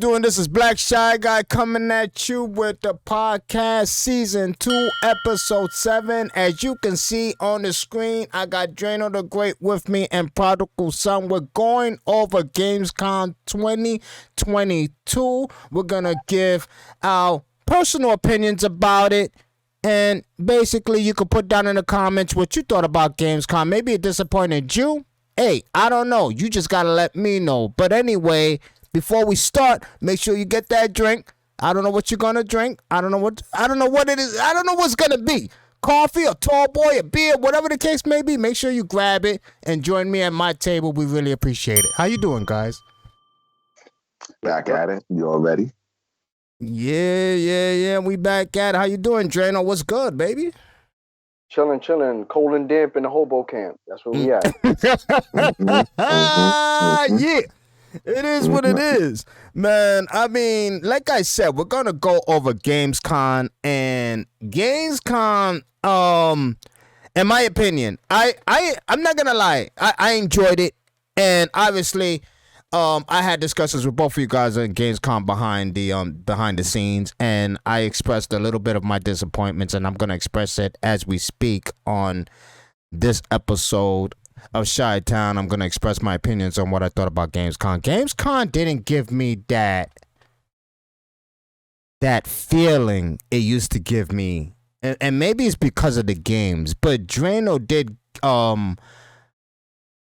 doing? This is Black Shy Guy coming at you with the podcast season 2, episode 7. As you can see on the screen, I got Drano the Great with me and Prodigal Son. We're going over Gamescomm 2022. We're going to give our personal opinions about it. And basically, you can put down in the comments what you thought about Gamescomm. Maybe it disappointed you. Hey, I don't know. You just got to let me know. But anyway, before we start, make sure you get that drink. I don't know what you're gonna drink. I don't know what it is. I don't know what's gonna be. Coffee, a tall boy, a beer, whatever the case may be. Make sure you grab it and join me at my table. We really appreciate it. How you doing, guys? Back at it. You all ready? Yeah. We back at it. How you doing, Drano? What's good, baby? Chilling, cold and damp in the hobo camp. That's where we at. Yeah. It is what it is, man. I mean, like I said, we're gonna go over Gamescomm, and Gamescomm, in my opinion, I'm not gonna lie, I enjoyed it, and obviously, I had discussions with both of you guys on Gamescomm behind the scenes, and I expressed a little bit of my disappointments, and I'm gonna express it as we speak on this episode of Chi-Town. I'm going to express my opinions on what I thought about Gamescomm. Gamescomm didn't give me that feeling it used to give me. And maybe it's because of the games, but Drano did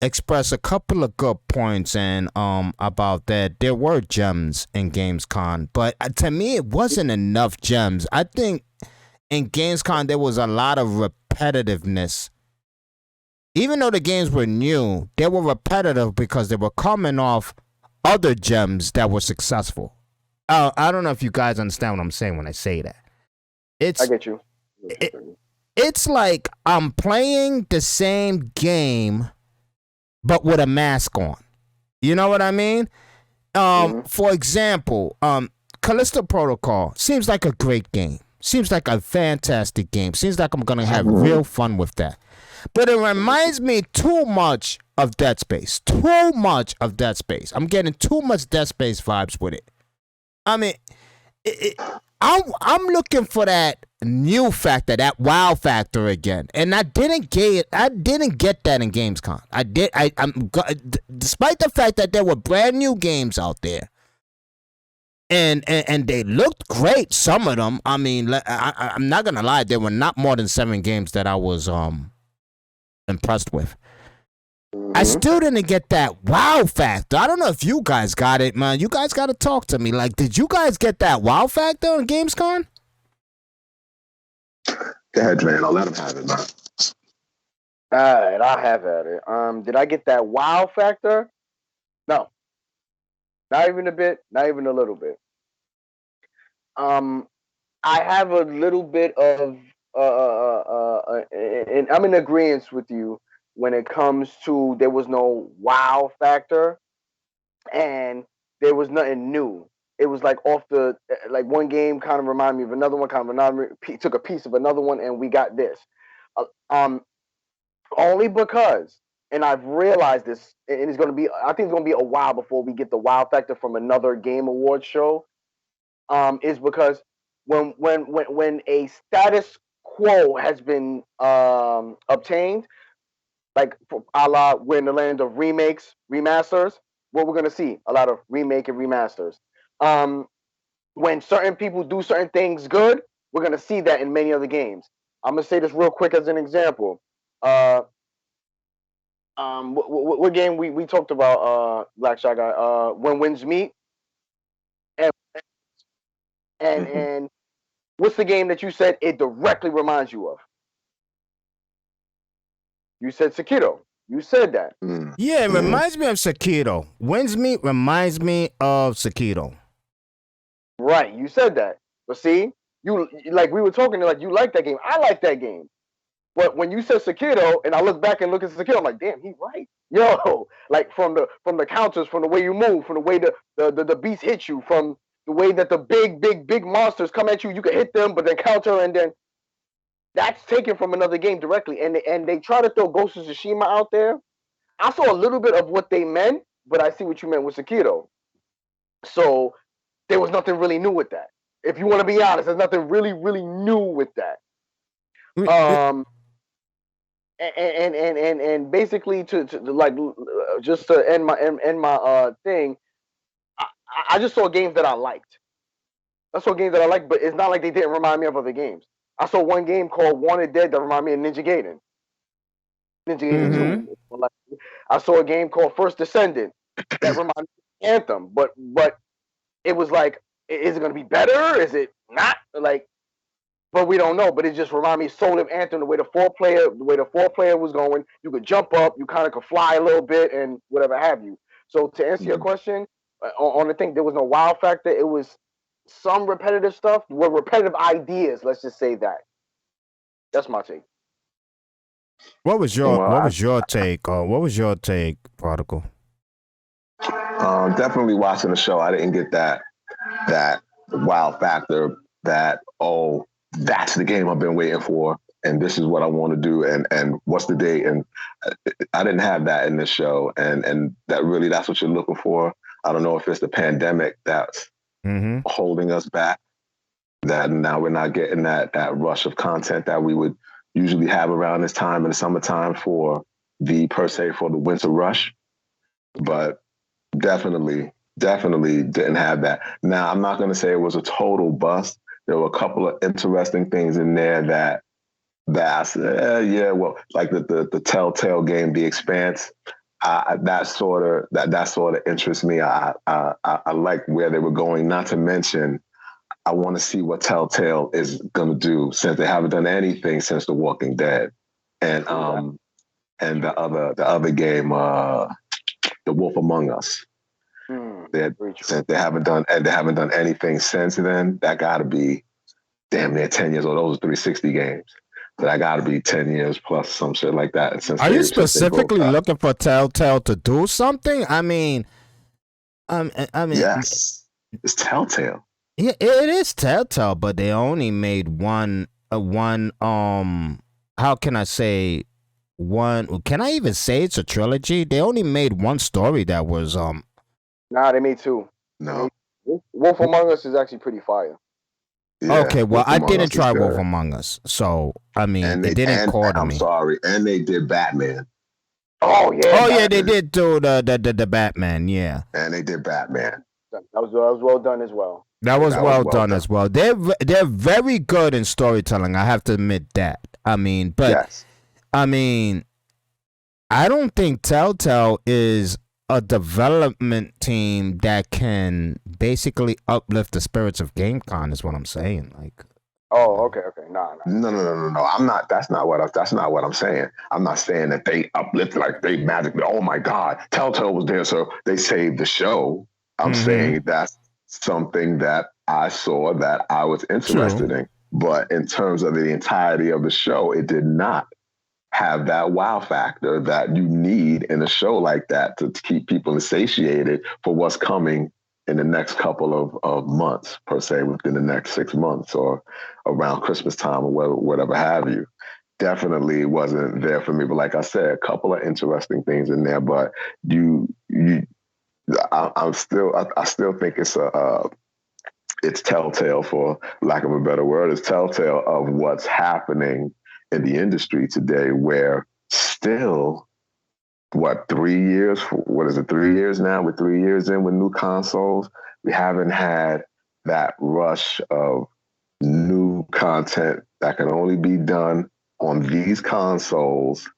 express a couple of good points and about that. There were gems in Gamescomm, but to me it wasn't enough gems. I think in Gamescomm there was a lot of repetitiveness. Even though the games were new, they were repetitive because they were coming off other gems that were successful. I don't know if you guys understand what I'm saying when I say that. I get you. It's like I'm playing the same game, but with a mask on. You know what I mean? For example, Callisto Protocol seems like a great game. Seems like a fantastic game. Seems like I'm going to have real fun with that. But it reminds me too much of Dead Space. Too much of Dead Space. I'm getting too much Dead Space vibes with it. I mean, I'm looking for that new factor, that wow factor again, and I didn't get that in Gamescom. Despite the fact that there were brand new games out there, and they looked great. Some of them. I mean, I'm not gonna lie, there were not more than 7 games that I was impressed with. I still didn't get that wow factor. I don't know if you guys got it, man. You guys got to talk to me. Like, did you guys get that wow factor on Gamescom? Go ahead, Drano. Let him have it, man. All right, I have at it. Did I get that wow factor? No, not even a bit. Not even a little bit. I have a little bit of and I'm in agreement with you when it comes to there was no wow factor and there was nothing new. It was like off the like one game kind of reminded me of another one, took a piece of another one, and we got this. Only because, and I've realized this, and it's going to be, I think it's going to be a while before we get the wow factor from another game award show. Is because when a status quo has been obtained, like a la we're in the land of remakes, remasters, what we're gonna see a lot of remake and remasters. When certain people do certain things good, we're gonna see that in many other games. I'm gonna say this real quick as an example. What game we talked about? Black Shot Guy. When Winds Meet, and what's the game that you said it directly reminds you of? You said Sekiro. You said that. Yeah, it reminds me of Sekiro. Winds Meet reminds me of Sekiro. Right, you said that. But see, you like we were talking like you like that game. I like that game. But when you said Sekiro, and I look back and look at Sekiro, I'm like, damn, he's right. Yo, like from the counters, from the way you move, from the way the beats hit you, from the way that the big monsters come at you, you can hit them, but then counter, and then that's taken from another game directly. And they try to throw Ghost of Tsushima out there. I saw a little bit of what they meant, but I see what you meant with Sekiro. So there was nothing really new with that. If you want to be honest, there's nothing really, really new with that. And basically to like just to end my thing, I just saw games that I liked. I saw games that I liked, but it's not like they didn't remind me of other games. I saw one game called Wanted Dead that reminded me of Ninja Gaiden. Ninja Gaiden 2. I saw a game called First Descendant that reminded me of Anthem, but it was like, is it going to be better? Is it not? Like, but we don't know. But it just reminded me so of Anthem, the way the four player was going. You could jump up, you kind of could fly a little bit, and whatever have you. So to answer your question, on the thing, there was no wow factor. It was some repetitive stuff, repetitive ideas. Let's just say that. That's my take. What was your take? What was your take, Prodigal? Definitely watching the show. I didn't get that wow factor. That that's the game I've been waiting for, and this is what I want to do, and what's the date? And I didn't have that in this show, and that's what you're looking for. I don't know if it's the pandemic that's holding us back. That now we're not getting that rush of content that we would usually have around this time in the summertime for the winter rush. But definitely didn't have that. Now, I'm not going to say it was a total bust. There were a couple of interesting things in there that I said, like the Telltale game, The Expanse. That sort of interests me. I like where they were going. Not to mention, I want to see what Telltale is going to do, since they haven't done anything since The Walking Dead, and the other game, The Wolf Among Us. They haven't done anything since then. That got to be damn near 10 years old. Those are 360 games. So that got to be 10 years plus, some shit like that. Are you specifically looking for Telltale to do something? I mean, yes, it's Telltale. Yeah, it is Telltale, but they only made one. How can I say one? Can I even say it's a trilogy? They only made one story that was Nah, they made two. No, Wolf Among Us is actually pretty fire. Yeah, okay, well, I didn't try Wolf Among Us, so I mean, it didn't call to me. I'm sorry, and they did Batman. Oh yeah, they did do the Batman, yeah. And they did Batman. That was well done as well. That was well done as well. They're very good in storytelling. I have to admit that. I mean, but yes. I mean, I don't think Telltale is a development team that can basically uplift the spirits of Gamescom. Is what I'm saying. Like, oh, okay, no. I'm not. That's not what I'm saying. I'm not saying that they uplift, like they magically. Oh my God, Telltale was there, so they saved the show. I'm saying that's something that I saw that I was interested in. But in terms of the entirety of the show, it did not have that wow factor that you need in a show like that to keep people satiated for what's coming in the next couple of months, per se, within the next 6 months or around Christmas time or whatever have you. Definitely wasn't there for me. But like I said, a couple of interesting things in there, but I still think it's telltale, for lack of a better word. It's telltale of what's happening in the industry today, where still, 3 years? What is it, 3 years now? We're 3 years in with new consoles. We haven't had that rush of new content that can only be done on these consoles,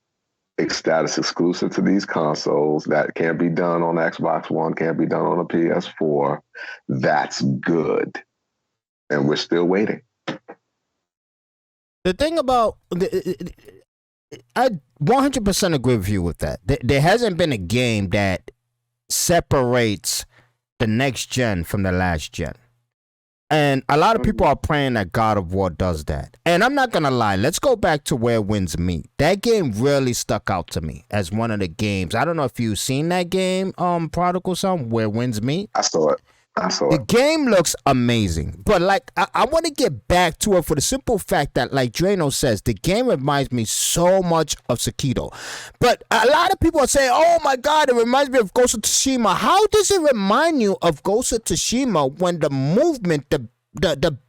status exclusive to these consoles, that can't be done on Xbox One, can't be done on a PS4. That's good. And we're still waiting. The thing about I 100% agree with you with that. There hasn't been a game that separates the next gen from the last gen. And a lot of people are praying that God of War does that. And I'm not going to lie. Let's go back to Where Winds Meet. That game really stuck out to me as one of the games. I don't know if you've seen that game, Prodigal Son, Where Winds Meet. I saw it. I saw The it. game looks amazing, but like I want to get back to it for the simple fact that, like Drano says, the game reminds me so much of Sekiro. But a lot of people are saying, "Oh my God, it reminds me of Ghost of Tsushima." How does it remind you of Ghost of Tsushima when the movement, the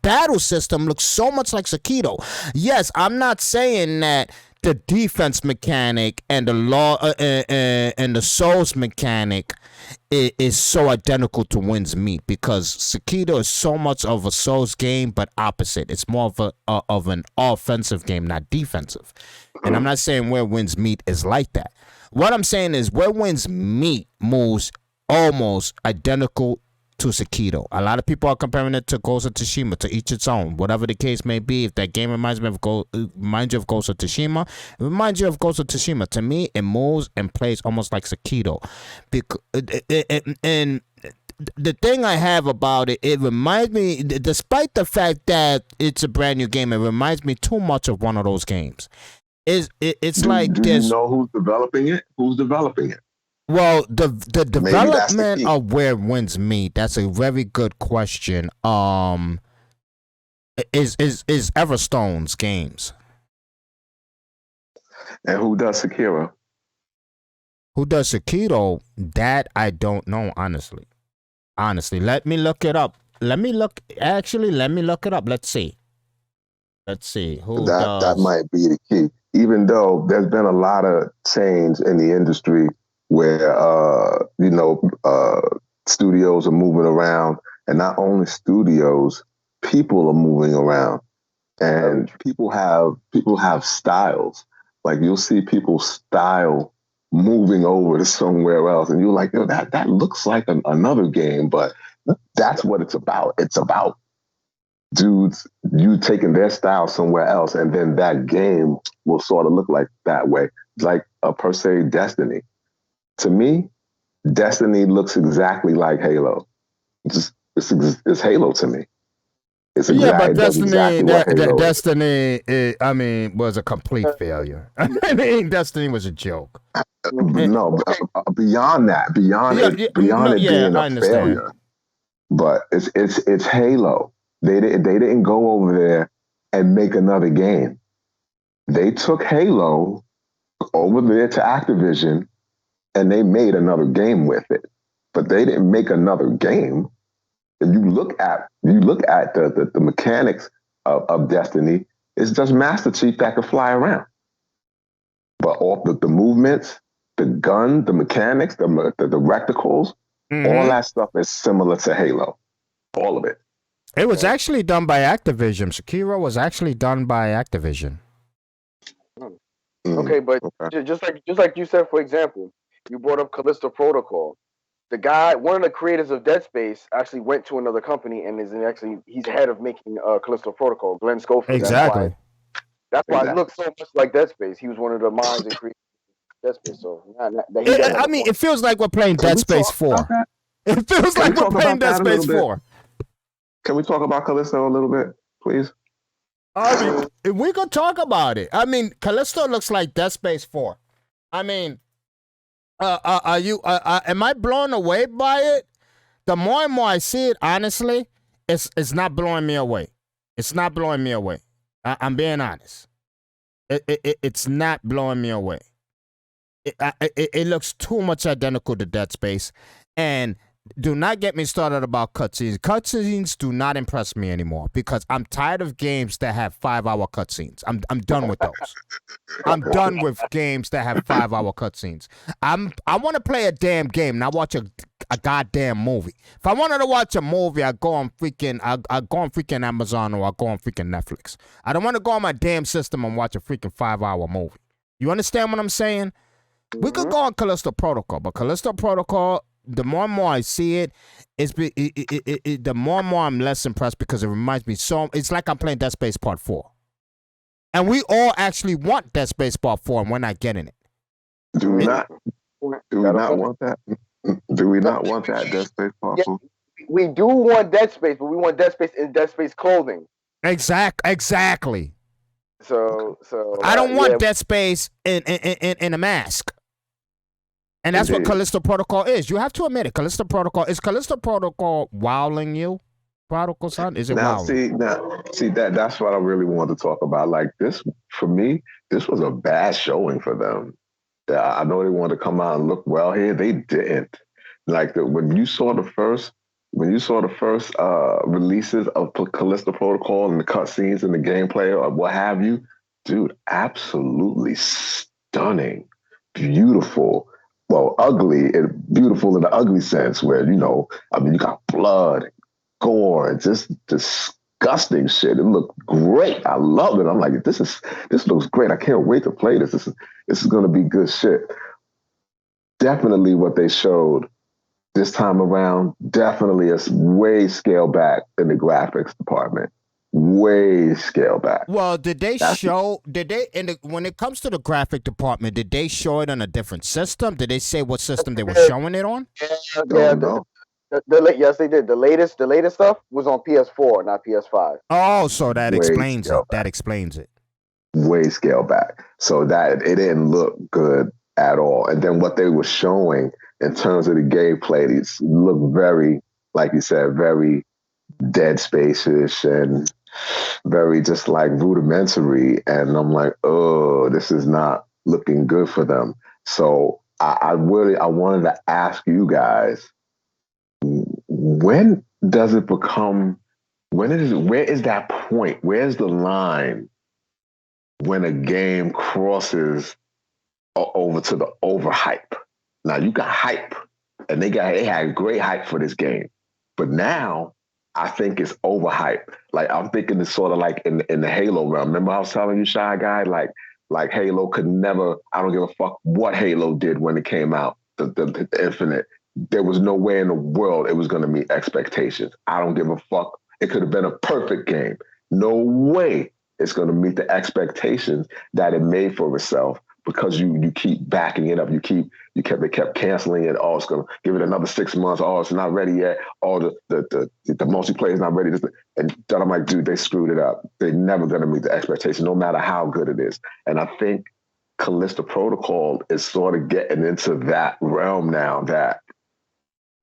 battle system looks so much like Sekiro? Yes, I'm not saying that the defense mechanic and the law and the souls mechanic is so identical to Win's Meat, because Sekiro is so much of a Souls game, but opposite. It's more of an offensive game, not defensive. And I'm not saying where Win's Meat is like that. What I'm saying is where Win's Meat moves almost identical to Sekiro. A lot of people are comparing it to Ghost of Tsushima, to each its own. Whatever the case may be, if that game reminds you of Ghost of Tsushima, it reminds you of Ghost of Tsushima. To me, it moves and plays almost like Sekiro. And the thing I have about it, it reminds me, despite the fact that it's a brand new game, it reminds me too much of one of those games. It's like Do you know who's developing it? Who's developing it? well, the Maybe that's the development key. of where Winds meet. That's a very good question. Is Everstone's games? And who does Sekiro? Who does Sekiro? That I don't know, honestly. Let me look it up. Let me look it up. Let's see. Who That does? might be the key. Even though there's been a lot of change in the industry where studios are moving around, and not only studios, people are moving around, and people have styles. Like you'll see people's style moving over to somewhere else, and you're like, yo, that looks like another game, but that's what it's about. It's about dudes, you taking their style somewhere else, and then that game will sort of look like that way. Like a per se Destiny. To me, Destiny looks exactly like Halo. It's Halo to me. It's Yeah, but it does Destiny, exactly what Halo is. Destiny, was a complete failure. I mean, Destiny was a joke. No, beyond that, beyond it being I a understand. failure. But it's Halo. They didn't go over there and make another game. They took Halo over there to Activision and they made another game with it. But they didn't make another game. If you look at the mechanics of Destiny, it's just Master Chief that can fly around. But all the movements, the gun, the mechanics, the reticles, all that stuff is similar to Halo. All of it. It was actually done by Activision. Sekiro was actually done by Activision. Okay, but just like you said, for example, you brought up Callisto Protocol. The guy, one of the creators of Dead Space, actually went to another company and he's head of making Callisto Protocol. Glenn Schofield. Exactly. That's why it looks so much like Dead Space. He was one of the minds and creators of Dead Space. So I mean, it feels like we're playing Dead Space 4. It feels like we're playing Dead Space 4. Can we talk about Callisto a little bit, please? I mean, we could talk about it. I mean, Callisto looks like Dead Space 4. I mean, are you? Am I blown away by it? The more and more I see it, honestly, it's not blowing me away. It's not blowing me away. I'm being honest. It's not blowing me away. It looks too much identical to Dead Space, and do not get me started about cutscenes. Cutscenes do not impress me anymore because I'm tired of games that have 5-hour cutscenes. I'm done with those. I'm done with games that have 5-hour cutscenes. I want to play a damn game, not watch a goddamn movie. If I wanted to watch a movie, I go on freaking Amazon, or I go on freaking Netflix. I don't want to go on my damn system and watch a freaking 5-hour movie. You understand what I'm saying? We could go on Callisto Protocol, but Callisto Protocol, the more and more I see it, the more and more I'm less impressed because it reminds me so. It's like I'm playing Dead Space Part 4. And we all actually want Dead Space Part 4, and we're not getting it. Do we not want that? Do we not want that Dead Space Part 4? We do want Dead Space, but we want Dead Space in Dead Space clothing. Exactly. So I don't want Dead Space in a mask. And that's what Indeed. Callisto Protocol is. You have to admit it. Callisto Protocol is Callisto Protocol wowing you, Prodigal Son? Is it wowing? That's what I really wanted to talk about. Like this, for me, this was a bad showing for them. I know they wanted to come out and look well here. They didn't. Like when you saw the first releases of Callisto Protocol and the cutscenes and the gameplay or what have you, dude, absolutely stunning, beautiful. Well, ugly and beautiful in the ugly sense, where you got blood, gore, and just disgusting shit. It looked great. I love it. I'm like, this looks great. I can't wait to play this. This is going to be good shit. Definitely what they showed this time around, definitely a way scaled back in the graphics department. Way scaled back. Well, when it comes to the graphic department, did they show it on a different system? Did they say what system they were showing it on? Yes, they did. The latest stuff was on PS4, not PS5. Oh, so that explains it. That explains it. Way scaled back. So that it didn't look good at all. And then what they were showing in terms of the gameplay, it looked very, like you said, very Dead Space-ish and very just like rudimentary. And I'm like, oh, this is not looking good for them. So I wanted to ask you guys, where is that point? Where's the line when a game crosses over to the overhype? Now you got hype, and they had great hype for this game, but now I think it's overhype. Like I'm thinking it's sort of like in the Halo realm. Remember I was telling you, Shy Guy, like Halo could never. I don't give a fuck what Halo did when it came out. The Infinite. There was no way in the world it was going to meet expectations. I don't give a fuck. It could have been a perfect game. No way it's going to meet the expectations that it made for itself, because you keep backing it up. They kept canceling it. Oh, it's going to give it another 6 months. Oh, it's not ready yet. Oh, the multiplayer is not ready. And then I'm like, dude, they screwed it up. They're never going to meet the expectation, no matter how good it is. And I think Callisto Protocol is sort of getting into that realm now, that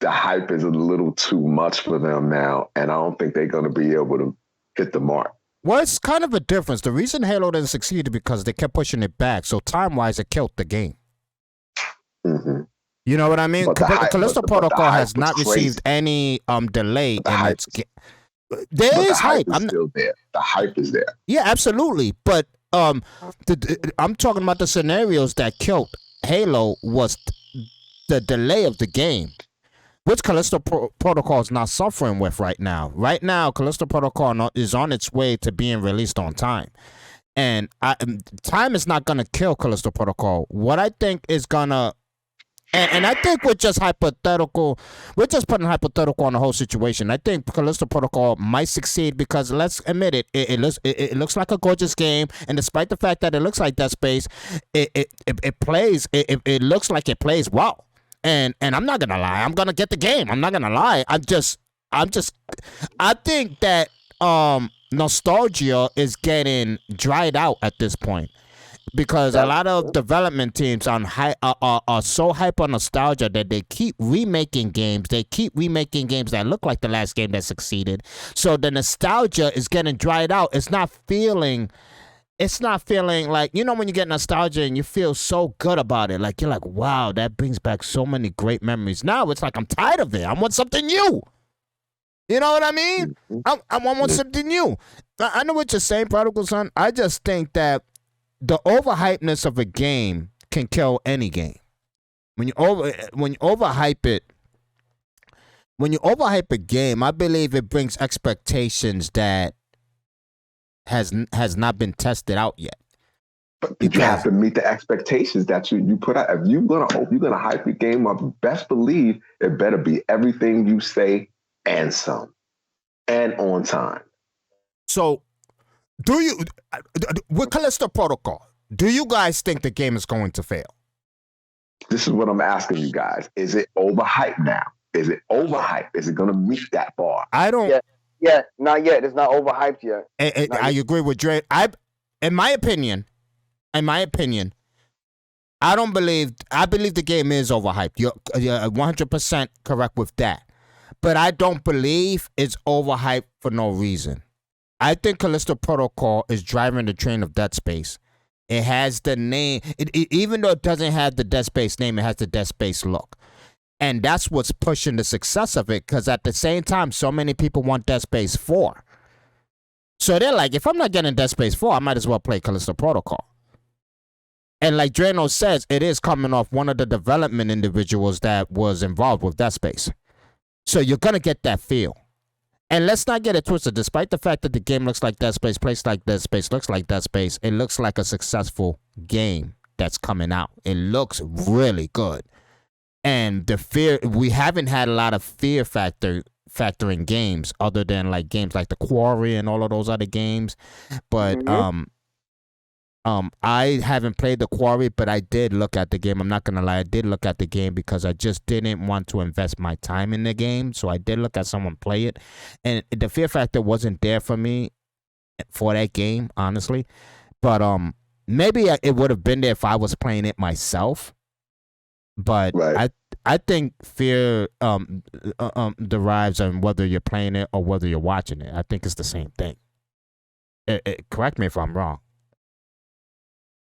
the hype is a little too much for them now, and I don't think they're going to be able to hit the mark. Well, it's kind of a difference. The reason Halo didn't succeed is because they kept pushing it back. So time-wise, it killed the game. Mm-hmm. You know what I mean? Callisto Protocol has not received any delay in its game. There is hype. I'm still there. The hype is there. Yeah, absolutely. But I'm talking about the scenarios that killed Halo was the delay of the game, which Callisto Protocol is not suffering with right now. Right now, Callisto Protocol is on its way to being released on time. And time is not going to kill Callisto Protocol. What I think is going to... And I think we're just hypothetical. We're just putting hypothetical on the whole situation. I think Callisto Protocol might succeed because, let's admit it, it looks like a gorgeous game. And despite the fact that it looks like Dead Space, it looks like it plays well. And I'm not gonna lie, I'm gonna get the game. I'm not gonna lie. I think that nostalgia is getting dried out at this point, because a lot of development teams are so hype on nostalgia that they keep remaking games. They keep remaking games that look like the last game that succeeded. So the nostalgia is getting dried out. It's not feeling like, when you get nostalgia and you feel so good about it. Like, you're like, wow, that brings back so many great memories. Now it's like, I'm tired of it. I want something new. You know what I mean? I want something new. I know what you're saying, Prodigal Son. I just think that the overhypeness of a game can kill any game. When you overhype a game, I believe it brings expectations that has not been tested out yet. But you have to meet the expectations that you put out. If you're gonna hype your game up, best believe it better be everything you say and some, and on time. So, with Callisto Protocol, do you guys think the game is going to fail? This is what I'm asking you guys. Is it overhyped now? Is it overhyped? Is it gonna meet that bar? I don't. Yeah, not yet. It's not overhyped yet. I agree with Dre. In my opinion, I don't believe. I believe the game is overhyped. You're 100% correct with that. But I don't believe it's overhyped for no reason. I think Callisto Protocol is driving the train of Dead Space. It has the name, even though it doesn't have the Dead Space name, it has the Dead Space look. And that's what's pushing the success of it, because at the same time, so many people want Dead Space 4. So they're like, if I'm not getting Dead Space 4, I might as well play Callisto Protocol. And like Drano says, it is coming off one of the development individuals that was involved with Dead Space. So you're going to get that feel. And let's not get it twisted. Despite the fact that the game looks like Dead Space, plays like Dead Space, looks like Dead Space, it looks like a successful game that's coming out. It looks really good. And the fear, we haven't had a lot of fear factoring games other than like games like The Quarry and all of those other games. But I haven't played The Quarry, but I did look at the game. I'm not gonna lie, I did look at the game because I just didn't want to invest my time in the game. So I did look at someone play it, and the fear factor wasn't there for me for that game, honestly. But maybe it would have been there if I was playing it myself. But Right. I think fear derives on whether you're playing it or whether you're watching it. I think it's the same thing. Correct me if I'm wrong.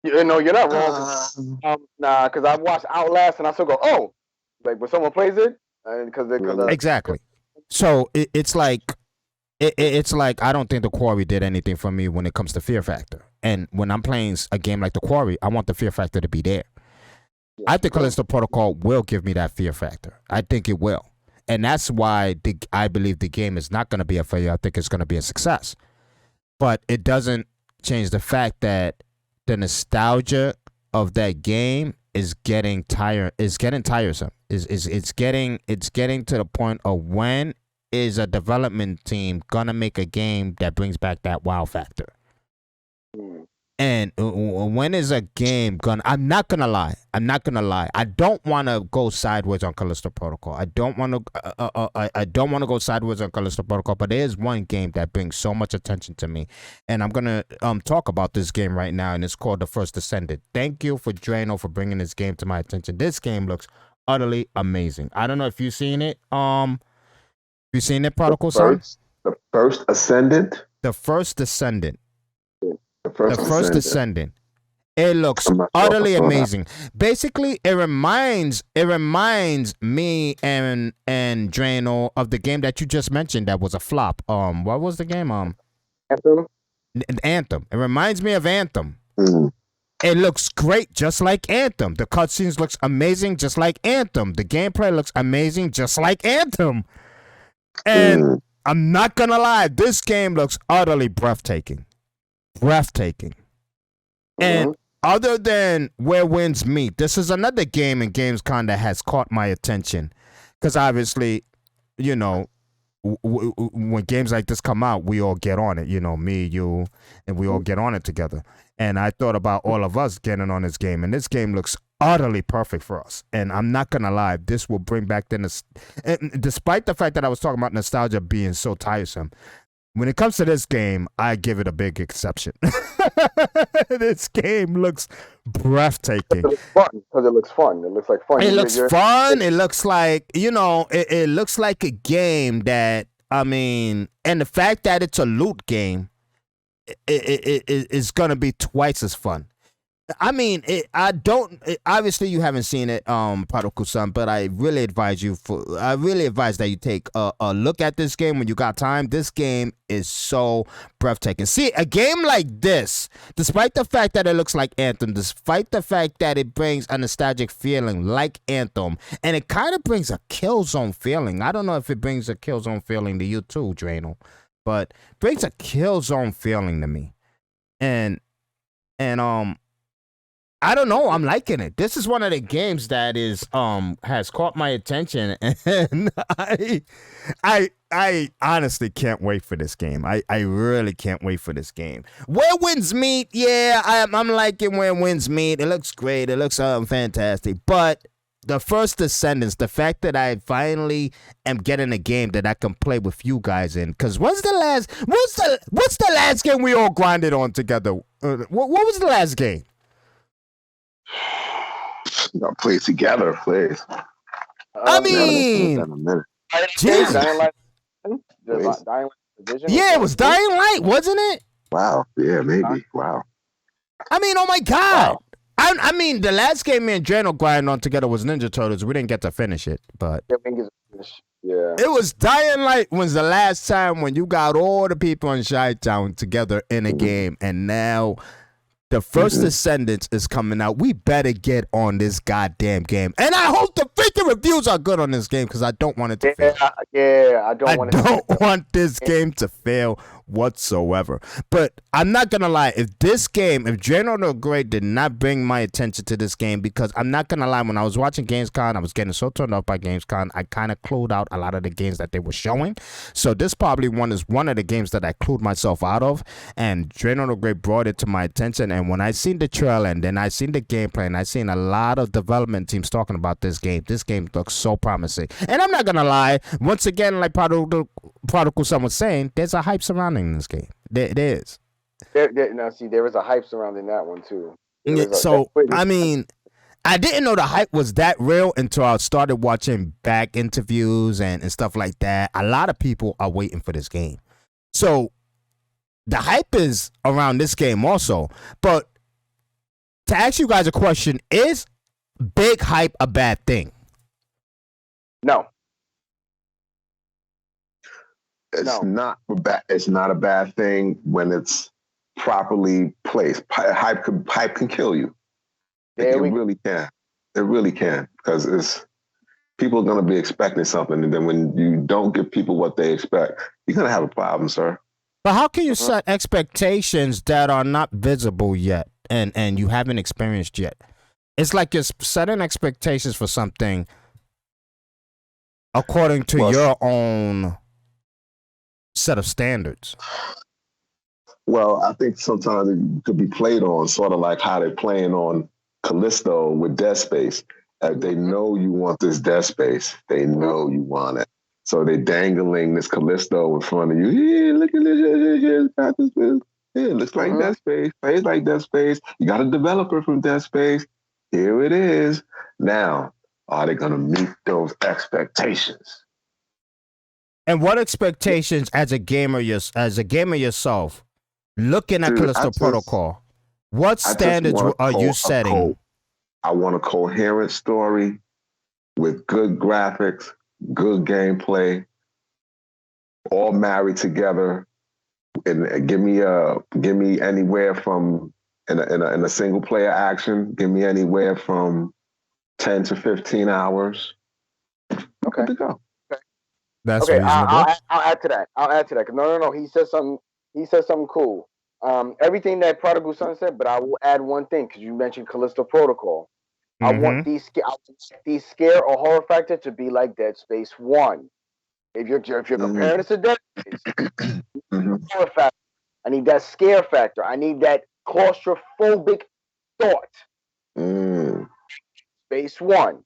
No, you're not wrong. Nah, because I've watched Outlast and I still go, oh, like when someone plays it, because Exactly. So it's like it's like I don't think The Quarry did anything for me when it comes to fear factor. And when I'm playing a game like The Quarry, I want the fear factor to be there. I think Callisto Protocol will give me that fear factor. I think it will. And that's why I believe the game is not going to be a failure. I think it's going to be a success. But it doesn't change the fact that the nostalgia of that game is getting tiresome. It's getting to the point of when is a development team gonna make a game that brings back that wow factor? And when is a game gonna? I'm not gonna lie. I don't want to go sideways on Callisto Protocol. I don't want to. I don't want to go sideways on Callisto Protocol. But there is one game that brings so much attention to me, and I'm gonna talk about this game right now. And it's called The First Descendant. Thank you for Drano for bringing this game to my attention. This game looks utterly amazing. I don't know if you've seen it. You seen it, Prodigal Son? The First Ascendant. The First Descendant. The First Descendant. It looks utterly amazing. Basically, it reminds me and Drano of the game that you just mentioned that was a flop. What was the game? Anthem. Anthem. It reminds me of Anthem. Mm-hmm. It looks great, just like Anthem. The cutscenes looks amazing, just like Anthem. The gameplay looks amazing, just like Anthem. And I'm not gonna lie, this game looks utterly breathtaking. And other than Where Winds Meet, this is another game in Gamescom that has caught my attention. Because obviously, you know, when games like this come out, we all get on it. You know, me, you, and we all get on it together. And I thought about all of us getting on this game. And this game looks utterly perfect for us. And I'm not going to lie, this will bring back and despite the fact that I was talking about nostalgia being so tiresome, when it comes to this game, I give it a big exception. This game looks breathtaking. Because it looks fun. It looks like fun. It looks fun. It looks like, you know, it looks like a game that, I mean, and the fact that it's a loot game, it is going to be twice as fun. I mean, obviously you haven't seen it, Prodigal-san, but I really advise that you take a look at this game when you got time. This game is so breathtaking. See, a game like this, despite the fact that it looks like Anthem, despite the fact that it brings a nostalgic feeling like Anthem, and it kind of brings a Killzone feeling. I don't know if it brings a Killzone feeling to you too, Drano, but it brings a Killzone feeling to me. And I don't know. I'm liking it. This is one of the games that is has caught my attention, and I honestly can't wait for this game. I really can't wait for this game. Where Winds Meet, yeah, I'm liking Where Winds Meet. It looks great. It looks fantastic. But The First Descendants, the fact that I finally am getting a game that I can play with you guys in, because what's the last game we all grinded on together? What was the last game? play together, please. I We haven't mean, experienced that in a minute. Jesus. Dying Light, Please. Dying Light Division. Yeah, it was Dying Light, wasn't it? Wow. Yeah, maybe. Wow. I mean, oh my God. Wow. I mean, the last game me and Drano grinded on together was Ninja Turtles. We didn't get to finish it, but Yeah. it was Dying Light was the last time when you got all the people in Chi-Town together in a game, and now the first Descendants is coming out. We better get on this goddamn game. And I hope the freaking reviews are good on this game because I don't want it to fail. Yeah, I don't want this game to fail whatsoever. But I'm not going to lie. If General No Great did not bring my attention to this game, because I'm not going to lie, when I was watching Gamescom, I was getting so turned off by Gamescom, I kind of clued out a lot of the games that they were showing. So this probably is one of the games that I clued myself out of. And General No Great brought it to my attention. And when I seen the trailer and then I seen the gameplay and I seen a lot of development teams talking about this game looks so promising. And I'm not going to lie, once again, like Prodigal Son was saying, there's a hype surrounding this game. There is. Now, see, there is a hype surrounding that one, too. I mean, I didn't know the hype was that real until I started watching back interviews and stuff like that. A lot of people are waiting for this game. So the hype is around this game also. But to ask you guys a question, is big hype a bad thing? No. It's not a bad thing when it's properly placed. Hype can kill you. It really can. It really can, because people are going to be expecting something, and then when you don't give people what they expect, you're going to have a problem, sir. But how can you set expectations that are not visible yet and you haven't experienced yet? It's like you're setting expectations for something according to your own set of standards. Well, I think sometimes it could be played on sort of like how they're playing on Callisto with Dead Space. They know you want this Dead Space. They know you want it. So they're dangling this Callisto in front of you. Yeah, look at this. Yeah, it looks like Dead Space. Plays like Dead Space. You got a developer from Dead Space. Here it is. Now, are they going to meet those expectations? And what expectations as a gamer yourself, looking at Callisto Protocol, what standards are you setting? I want a coherent story with good graphics, good gameplay, all married together, and give me anywhere from in a single player action. Give me anywhere from 10 to 15 hours. Okay. Good to go. That's okay. reasonable. I'll add to that. Cause no. He said something cool. Everything that Prodigal Son said, but I will add one thing because you mentioned Callisto Protocol. I want these scare or horror factor to be like Dead Space 1. If you're comparing it to Dead Space, horror factor. I need that scare factor. I need that claustrophobic thought. Space 1.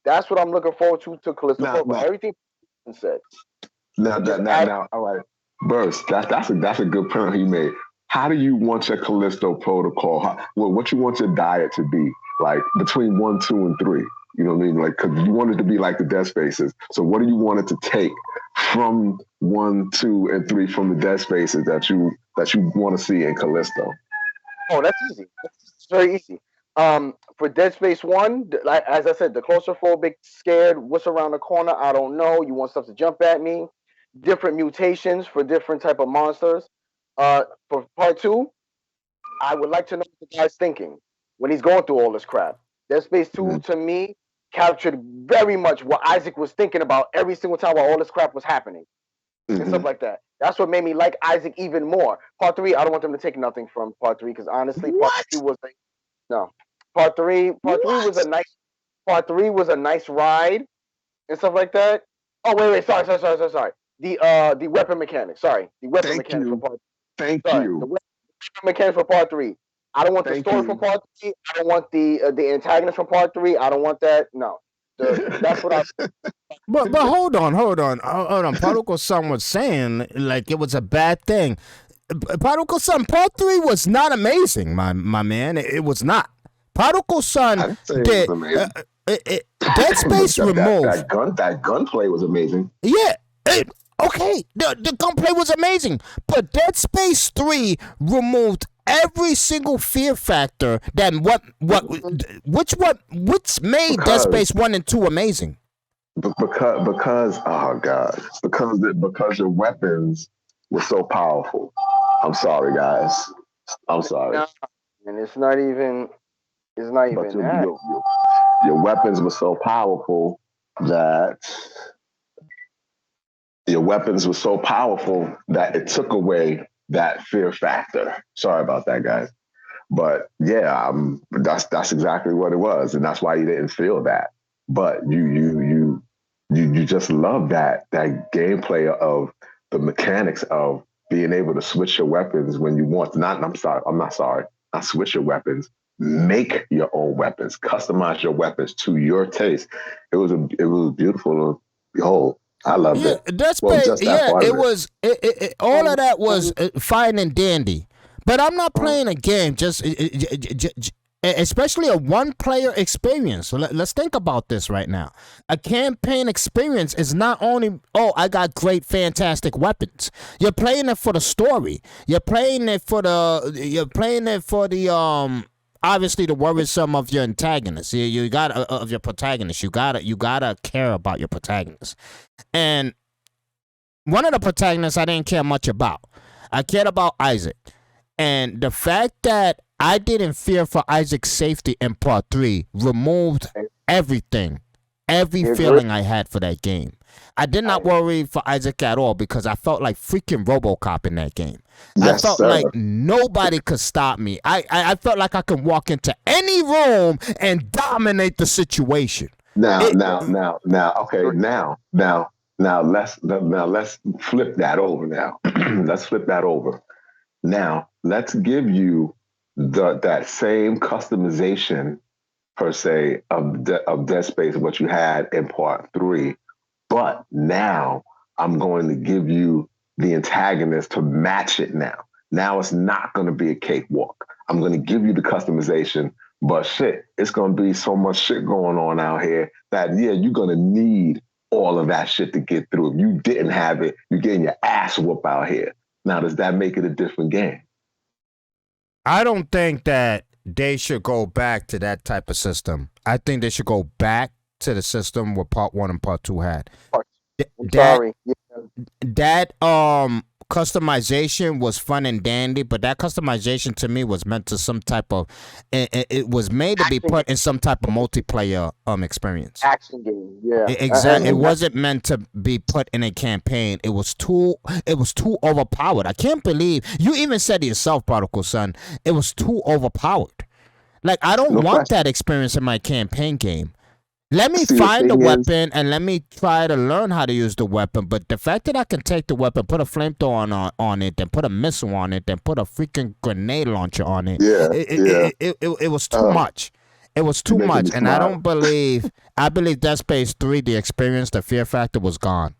That's what I'm looking forward to Callisto Protocol. Everything said. Now, all right, Burst. That's a good point you made. How do you want your Callisto Protocol? What you want your diet to be like between 1, 2, and 3? You know what I mean? Like, cause you want it to be like the Dead Spaces. So what do you want it to take from 1, 2, and 3 from the Dead Spaces that you want to see in Callisto? Oh, that's easy. It's very easy. For Dead Space 1, like as I said, the claustrophobic, scared, what's around the corner, I don't know. You want stuff to jump at me. Different mutations for different type of monsters. For part 2, I would like to know what the guy's thinking when he's going through all this crap. Dead Space 2, to me, captured very much what Isaac was thinking about every single time while all this crap was happening. And stuff like that. That's what made me like Isaac even more. Part 3, I don't want them to take nothing from part 3 because honestly, part 3 was Part 3 was a nice ride and stuff like that. Oh wait, sorry. The weapon mechanics. Sorry, the weapon mechanics for part. Thank you. The weapon mechanics for part 3. I don't want the story from part 3. I don't want the antagonist from part 3. I don't want that. No, that's what I. But hold on. Prodigal Son was saying like it was a bad thing. Prodigal Son, part 3 was not amazing, my man. It was not. Prodigal Son I'd say it was did. amazing. Dead Space removed. That gunplay was amazing. Yeah. Okay. The gunplay was amazing, but Dead Space 3 removed every single fear factor that which made Dead Space 1 and 2 amazing. Because oh god, because your weapons were so powerful. I'm sorry, guys. I'm sorry. No, and it's not even But that. your weapons were so powerful that it took away that fear factor. Sorry about that, guys. But yeah, that's exactly what it was, and that's why you didn't feel that. But you just love that gameplay of the mechanics of being able to switch your weapons when you want. Not switch your weapons. Make your own weapons. Customize your weapons to your taste. It was beautiful to behold. I loved it. That's just that part it was. All of that was fine and dandy. But I'm not playing a game just especially a one-player experience. So let's think about this right now. A campaign experience is not only, I got great, fantastic weapons. You're playing it for the story. You're playing it for the obviously the worrisome of your antagonist. You got of your protagonist. You gotta care about your protagonist. And one of the protagonists I didn't care much about. I cared about Isaac. And the fact that I didn't fear for Isaac's safety in part 3 removed everything, every feeling I had for that game. I did not worry for Isaac at all because I felt like freaking RoboCop in that game. Yes, I felt like nobody could stop me. I felt like I could walk into any room and dominate the situation. Now, let's flip that over now. Let's flip that over. Now, let's give you that same customization, per se, of Dead Space, what you had in part 3. But now I'm going to give you the antagonist to match it now. Now it's not going to be a cakewalk. I'm going to give you the customization, but shit, it's going to be so much shit going on out here that, you're going to need all of that shit to get through. If you didn't have it, you're getting your ass whooped out here. Now, does that make it a different game? I don't think that they should go back to that type of system. I think they should go back to the system what part 1 and part 2 had. That customization was fun and dandy, but that customization to me was meant to some type of it was made to be put in some type of multiplayer experience. Action game, yeah. Exactly. It wasn't meant to be put in a campaign. It was too overpowered. I can't believe you even said to yourself, Prodigal Son, it was too overpowered. Like I don't want that experience in my campaign game. Let me find the weapon and let me try to learn how to use the weapon. But the fact that I can take the weapon, put a flamethrower on it, then put a missile on it, then put a freaking grenade launcher on it, it was too much. It was too much. And I believe Dead Space 3, the experience, the fear factor was gone.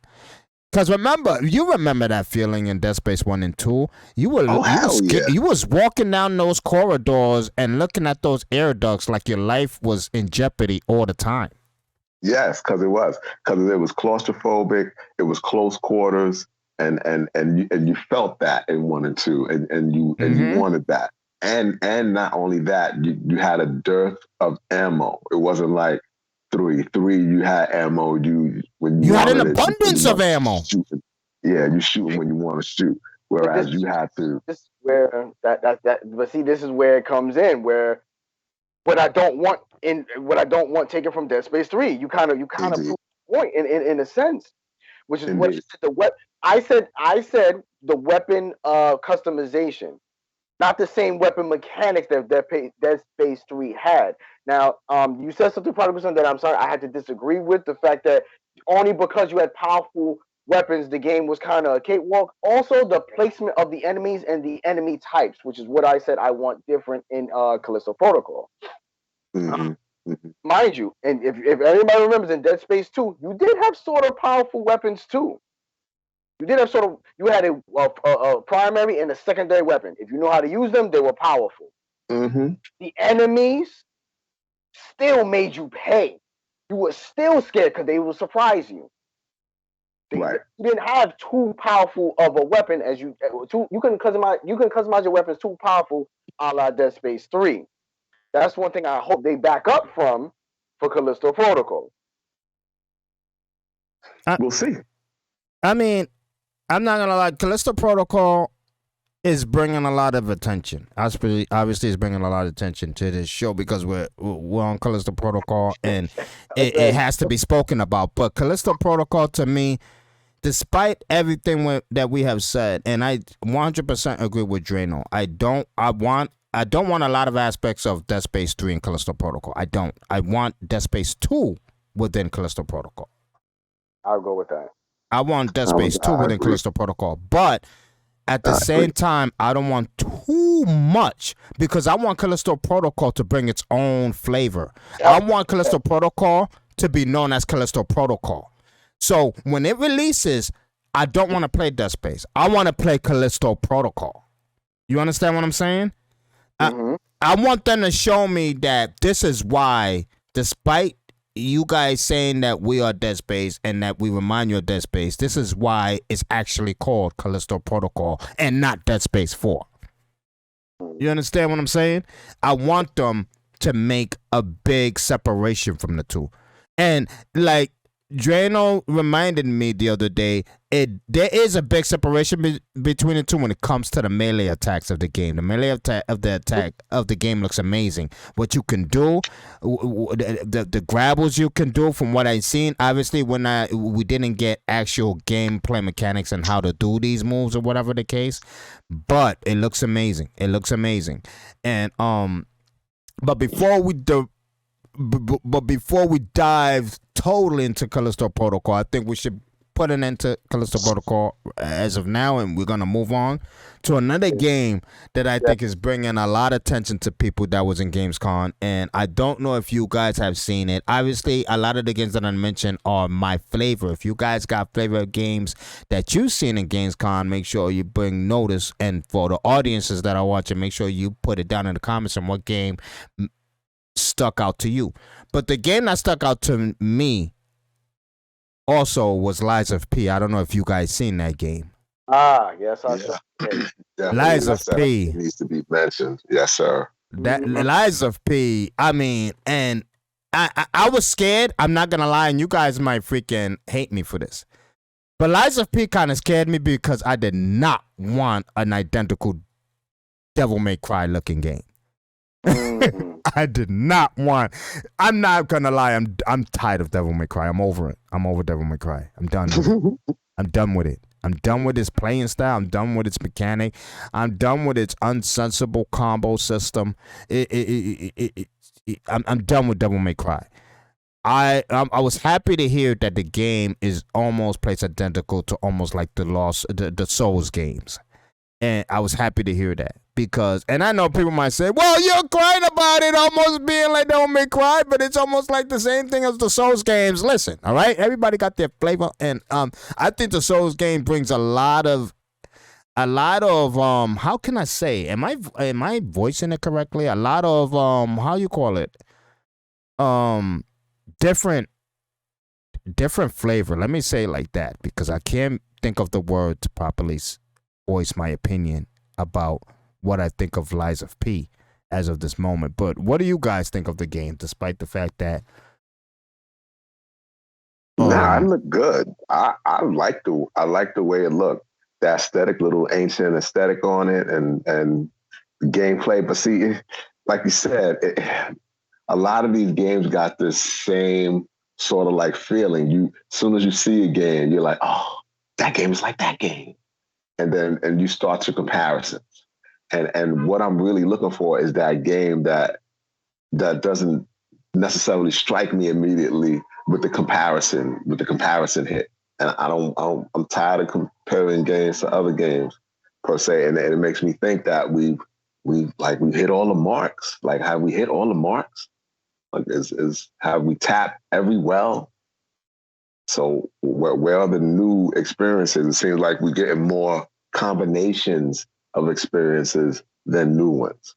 Because you remember that feeling in Dead Space 1 and 2. You was walking down those corridors and looking at those air ducts like your life was in jeopardy all the time. Yes, because it was claustrophobic. It was close quarters, and you felt that in 1 and 2, and you wanted that. And not only that, you had a dearth of ammo. It wasn't like 3, you had ammo. You had an abundance of ammo. You shooting when you want to shoot. Whereas you had to. This is where but see, this is where it comes in. Where what I don't want taken from Dead Space 3. You kind of proved the point in a sense, which is what you said. I said the weapon customization. Not the same weapon mechanics that Dead Space 3 had. Now, you said something, Prodigal, that I'm sorry, I had to disagree with. The fact that only because you had powerful weapons, the game was kind of a cakewalk. Also, the placement of the enemies and the enemy types, which is what I said I want different in Callisto Protocol. Mind you, and if anybody remembers, in Dead Space 2, you did have sort of powerful weapons too. You did have you had a primary and a secondary weapon. If you know how to use them, they were powerful. The enemies still made you pay. You were still scared because they would surprise you. Right. You didn't have too powerful of a weapon as you you can customize your weapons too powerful, a la Dead Space 3. That's one thing I hope they back up from for Callisto Protocol. We'll see. I mean, I'm not gonna lie. Callisto Protocol is bringing a lot of attention. Obviously, it's bringing a lot of attention to this show because we're on Callisto Protocol and it has to be spoken about. But Callisto Protocol, to me, despite everything that we have said, and I 100% agree with Drano. I don't want a lot of aspects of Dead Space 3 and Callisto Protocol. I don't. I want Dead Space 2 within Callisto Protocol. I'll go with that. I want Dead Space 2 within Callisto Protocol. But at the same time, I don't want too much because I want Callisto Protocol to bring its own flavor. I want Callisto Protocol to be known as Callisto Protocol. So when it releases, I don't want to play Dead Space. I want to play Callisto Protocol. You understand what I'm saying? Mm-hmm. I want them to show me that this is why, despite you guys saying that we are Dead Space and that we remind you of Dead Space, this is why it's actually called Callisto Protocol and not Dead Space 4. You understand what I'm saying? I want them to make a big separation from the two. And like Drano reminded me the other day, there is a big separation between the two when it comes to the melee attacks of the game. The melee attack of the game looks amazing. What you can do, the grabbles you can do, from what I've seen. Obviously, we didn't get actual gameplay mechanics and how to do these moves or whatever the case, but it looks amazing. It looks amazing, and but before we do. But before we dive totally into Callisto Protocol, I think we should put an end to Callisto Protocol as of now, and we're gonna move on to another game that I think is bringing a lot of attention to people that was in Gamescom, and I don't know if you guys have seen it. Obviously, a lot of the games that I mentioned are my flavor. If you guys got flavor games that you've seen in Gamescom, make sure you bring notice, and for the audiences that are watching, make sure you put it down in the comments on what game stuck out to you. But the game that stuck out to me also was Lies of P. I don't know if you guys seen that game. Yes, I saw. Lies of P needs to be mentioned. Yes, sir. That Lies of P. I mean, and I was scared. I'm not gonna lie, and you guys might freaking hate me for this. But Lies of P kind of scared me because I did not want an identical Devil May Cry looking game. I did not want. I'm not gonna lie. I'm tired of Devil May Cry. I'm over it. I'm over Devil May Cry. I'm done with it. I'm done with it. I'm done with its playing style. I'm done with its mechanic. I'm done with its unsensible combo system. I'm done with Devil May Cry. I was happy to hear that the game is almost plays identical to almost like the Souls games. And I was happy to hear that because, and I know people might say, well, you're crying about it almost being like Devil May Cry, but it's almost like the same thing as the Souls games. Listen, all right? Everybody got their flavor. And I think the Souls game brings a lot of, how can I say, am I voicing it correctly? A lot of, how you call it? Different flavor. Let me say it like that because I can't think of the word to properly voice my opinion about what I think of Lies of P as of this moment. But what do you guys think of the game, despite the fact that I look good. I like the way it looked. The aesthetic, little ancient aesthetic on it, and the gameplay. But see, like you said, a lot of these games got this same sort of like feeling. As soon as you see a game, you're like, oh, that game is like that game. And you start your comparisons. And what I'm really looking for is that game that doesn't necessarily strike me immediately with the comparison hit. And I'm tired of comparing games to other games per se. And it makes me think that we've hit all the marks. Like, have we hit all the marks? Like, have we tapped every well? So where are the new experiences? It seems like we're getting more combinations of experiences than new ones.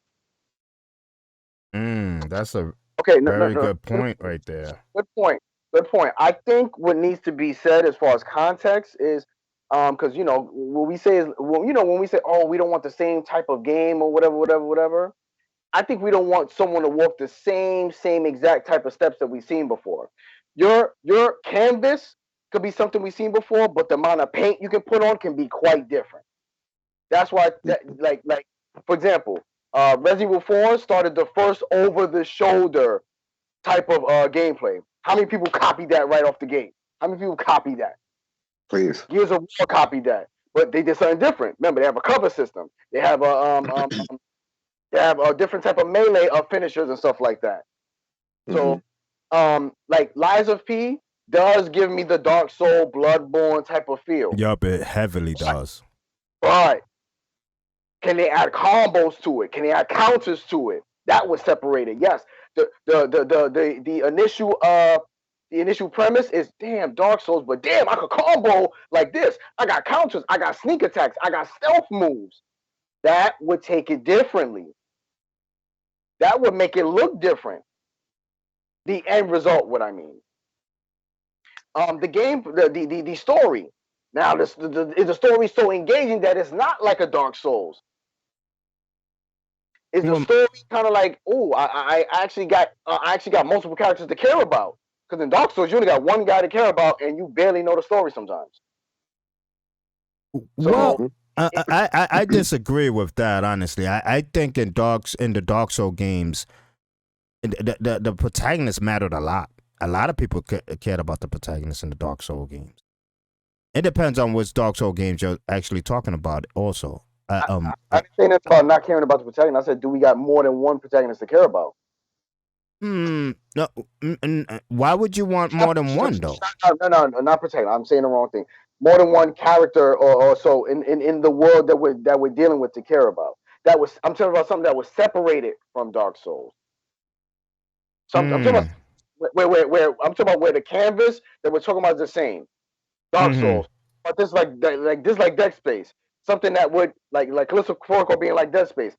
That's a Okay, no, no, Very no. good point right there. Good point. Good point. I think what needs to be said as far as context is, because what we say is, well, when we say, oh, we don't want the same type of game or whatever, whatever, whatever. I think we don't want someone to walk the same exact type of steps that we've seen before. Your canvas could be something we've seen before, but the amount of paint you can put on can be quite different. That's why, like for example, Resident Evil 4 started the first over the shoulder type of gameplay. How many people copied that right off the gate? How many people copied that? Please. Gears of War copied that, but they did something different. Remember, they have a cover system. They have a different type of melee of finishers and stuff like that. So, like Lies of P does give me the Dark Soul, Bloodborne type of feel. Yup, it heavily does. But can they add combos to it? Can they add counters to it? That would separate it. Yes. The initial premise is damn Dark Souls, but damn I could combo like this. I got counters, I got sneak attacks, I got stealth moves. That would take it differently. That would make it look different. The end result, what I mean. The story. Now, the story so engaging that it's not like a Dark Souls. Is the story kind of like, oh, I actually got multiple characters to care about? Because in Dark Souls, you only got one guy to care about, and you barely know the story sometimes. Well, I disagree with that. Honestly, I think in the Dark Souls games, the protagonist mattered a lot. A lot of people cared about the protagonist in the Dark Souls games. It depends on which Dark Souls games you're actually talking about. Also, I didn't say nothing about not caring about the protagonist. I said, do we got more than one protagonist to care about? No. Why would you want more than one though? No, not protagonist. I'm saying the wrong thing. More than one character or so in the world that we're dealing with to care about. I'm talking about something that was separated from Dark Souls. I'm talking about where I'm talking about where the canvas that we're talking about is the same. Dark Souls, but this like Dead Space, something that would like Callisto Protocol being like Dead Space.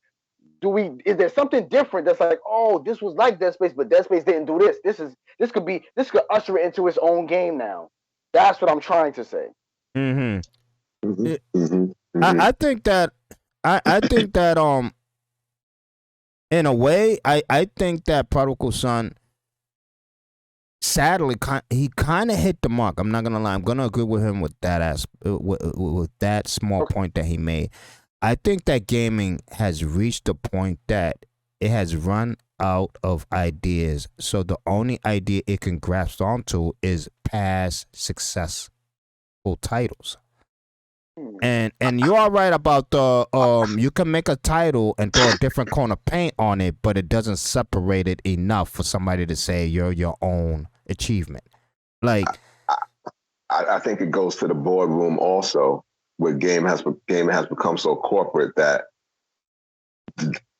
Is there something different that's like, oh, this was like Dead Space, but Dead Space didn't do this. This could usher it into its own game now. That's what I'm trying to say. I think that in a way I think that Prodigal Son, sadly, he kind of hit the mark. I'm not gonna lie. I'm gonna agree with him with that with that small point that he made. I think that gaming has reached the point that it has run out of ideas. So the only idea it can grasp onto is past successful titles. And you are right about the you can make a title and throw a different coat of paint on it, but it doesn't separate it enough for somebody to say you're your own achievement. Like I think it goes to the boardroom also, where gaming has become so corporate that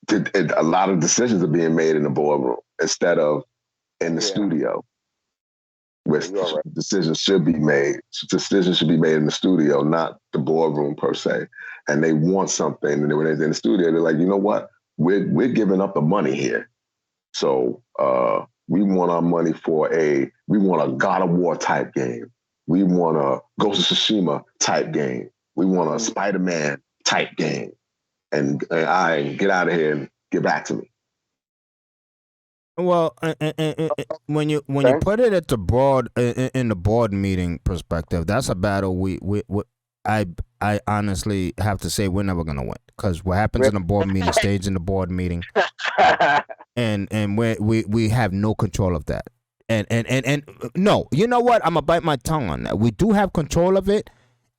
a lot of decisions are being made in the boardroom instead of in the studio. Where decisions should be made. Decisions should be made in the studio, not the boardroom per se. And they want something, and when they're in the studio, they're like, you know what? We're giving up the money here. So we want our money we want a God of War type game. We want a Ghost of Tsushima type game. We want a Spider-Man type game. And I get out of here and get back to me. Well, when you put it at the in the board meeting perspective, that's a battle I honestly have to say we're never gonna win, because what happens in the board meeting stays in the board meeting, and we have no control of that. And no, you know what? I'm gonna bite my tongue on that. We do have control of it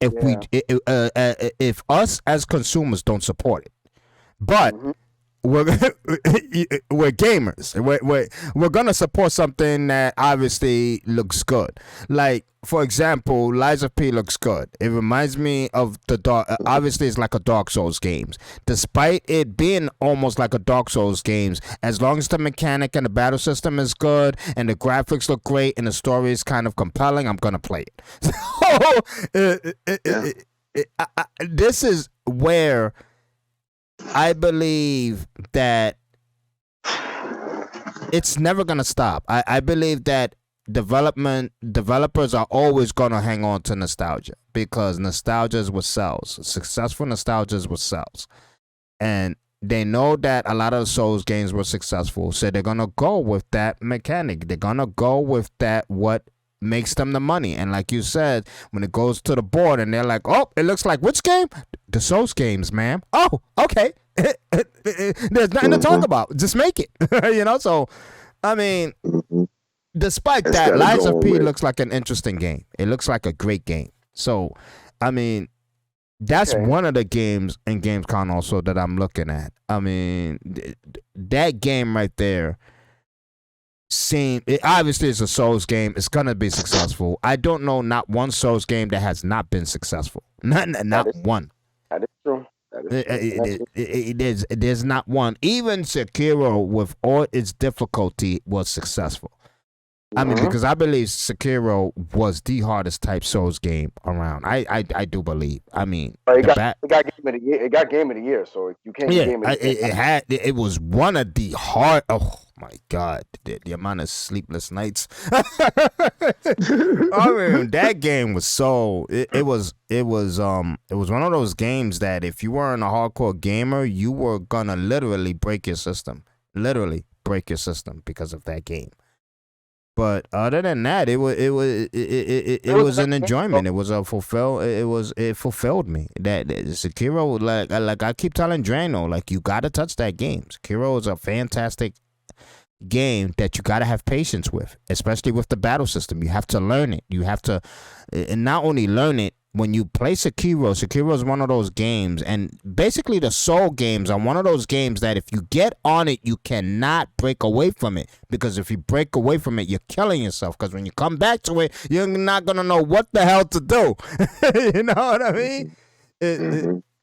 if us as consumers don't support it, but. We're gamers. We're gonna support something that obviously looks good. Like, for example, Lies of P looks good. It reminds me of the dark. Obviously, it's like a Dark Souls games. Despite it being almost like a Dark Souls games, as long as the mechanic and the battle system is good and the graphics look great and the story is kind of compelling, I'm gonna play it. This is where I believe that it's never gonna stop. I believe that developers are always gonna hang on to nostalgia because nostalgia is what sells. Successful nostalgia is what sells, and they know that a lot of the Souls games were successful, so they're gonna go with that mechanic. They're gonna go with that what makes them the money. And like you said, when it goes to the board and they're like, "Oh, it looks like which game? The Souls games, ma'am." Oh, okay. There's nothing to talk about. Just make it. So I mean, despite that, Instead of Lies of going P with, looks like an interesting game. It looks like a great game. So I mean, that's Okay. one of the games in Gamescom also that I'm looking at. I mean, that game right there. Obviously it's a Souls game. It's gonna be successful. I don't know not one Souls game that has not been successful. That Not is one. that is true. That is true. And that's There's not one. Even Sekiro, with all its difficulty, was successful. I mean, because I believe Sekiro was the hardest type Souls game around. I do believe. I mean, It the got bat. it got game of the year. It got game of the year, so you can't get Yeah, game of the year. it was one of the hard. Oh my god, the amount of sleepless nights. I mean, that game was it was one of those games that if you weren't a hardcore gamer, you were gonna literally break your system, because of that game. But other than that, it was an enjoyment. It was it fulfilled me. That Sekiro, like I keep telling Drano, like you gotta touch that game. Sekiro is a fantastic game that you got to have patience with, especially with the battle system. You have to learn it. You have to, and not only learn it, when you play Sekiro, Sekiro is one of those games, and basically the Soul games are one of those games that if you get on it, you cannot break away from it. Because if you break away from it, you're killing yourself. Because when you come back to it, you're not going to know what the hell to do. You know what I mean?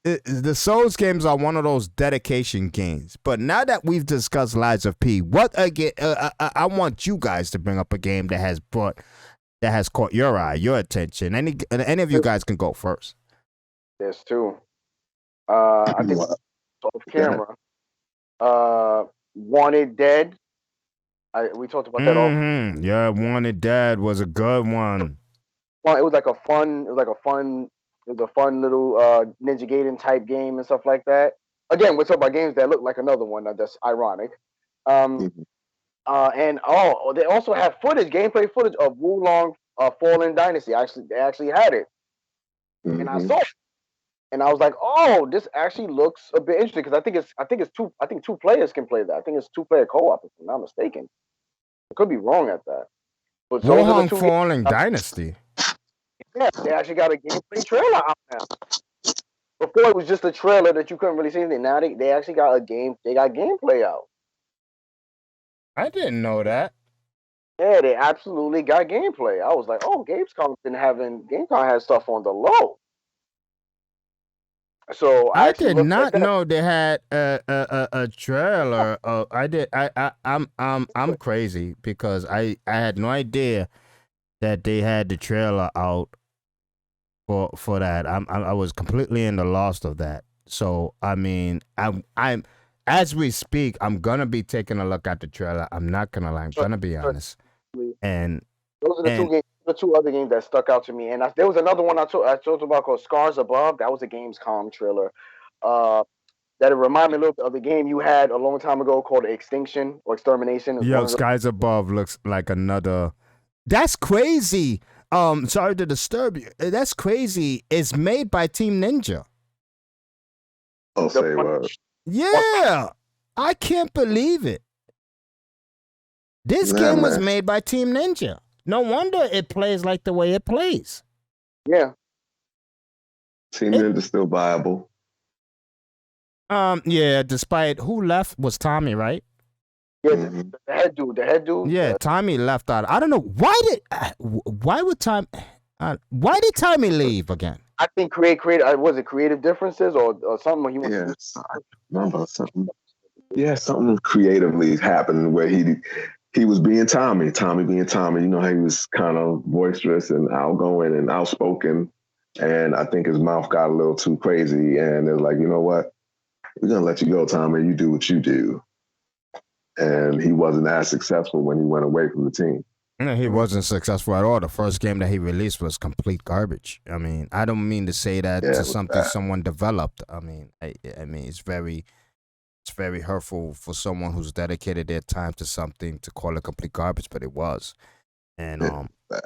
The Souls games are one of those dedication games. But now that we've discussed Lies of P, what again? I want you guys to bring up a game that has caught your eye, your attention. Any of you guys can go first. There's two. I think off Go ahead. camera. Wanted Dead. We talked about that off. Yeah, Wanted Dead was a good one. Well, it was like a fun. It was a fun little Ninja Gaiden type game and stuff like that. Again, we're talking about games that look like another one. That's ironic. Um, and they also have gameplay footage of Wulong Fallen Dynasty. They actually had it, and I saw it, and I was like, oh, this actually looks a bit interesting because I think two players can play that. I think it's 2-player co-op if I'm not mistaken. I could be wrong at that, but those are the Wulong two. Fallen Dynasty. Yeah, they actually got a gameplay trailer out now. Before it was just a trailer that you couldn't really see anything. Now they actually got a game. They got gameplay out. I didn't know that. Yeah, they absolutely got gameplay. I was like, oh, Gamescom has stuff on the low. So I I actually did looked not at that. know they had a trailer. I did. I'm crazy because I had no idea that they had the trailer out for that. I was completely in the lost of that. So I mean, I'm as we speak, I'm gonna be taking a look at the trailer. I'm not gonna lie. I'm gonna be honest. And Those are the two games. The two other games that stuck out to me, and there was another one I talked about called Scars Above. That was a Gamescom trailer. That it reminded me a little bit of the game you had a long time ago called Extinction or Extermination. Yo, Skies Above looks like another. That's crazy. Sorry to disturb you. That's crazy. It's made by Team Ninja. I'll say what. Yeah, I can't believe it. This game was made by Team Ninja. No wonder it plays like the way it plays. Yeah. Team Ninja's still viable. Yeah, despite who left was Tommy, right? Yeah, the head dude. Yeah, Tommy left out. I don't know why would Tommy leave again? I think was it creative differences or something? Something. Yeah, something creatively happened where he was being Tommy being Tommy. You know how he was kind of boisterous and outgoing and outspoken, and I think his mouth got a little too crazy. And they're like, you know what, we're gonna let you go, Tommy. You do what you do. and he wasn't as successful when he went away from the team. No, he wasn't successful at all. The first game that he released was complete garbage. I mean, I don't mean to say that Yeah, to it was something bad. someone developed. I mean, it's very hurtful for someone who's dedicated their time to something to call it complete garbage, but it was. And It was bad.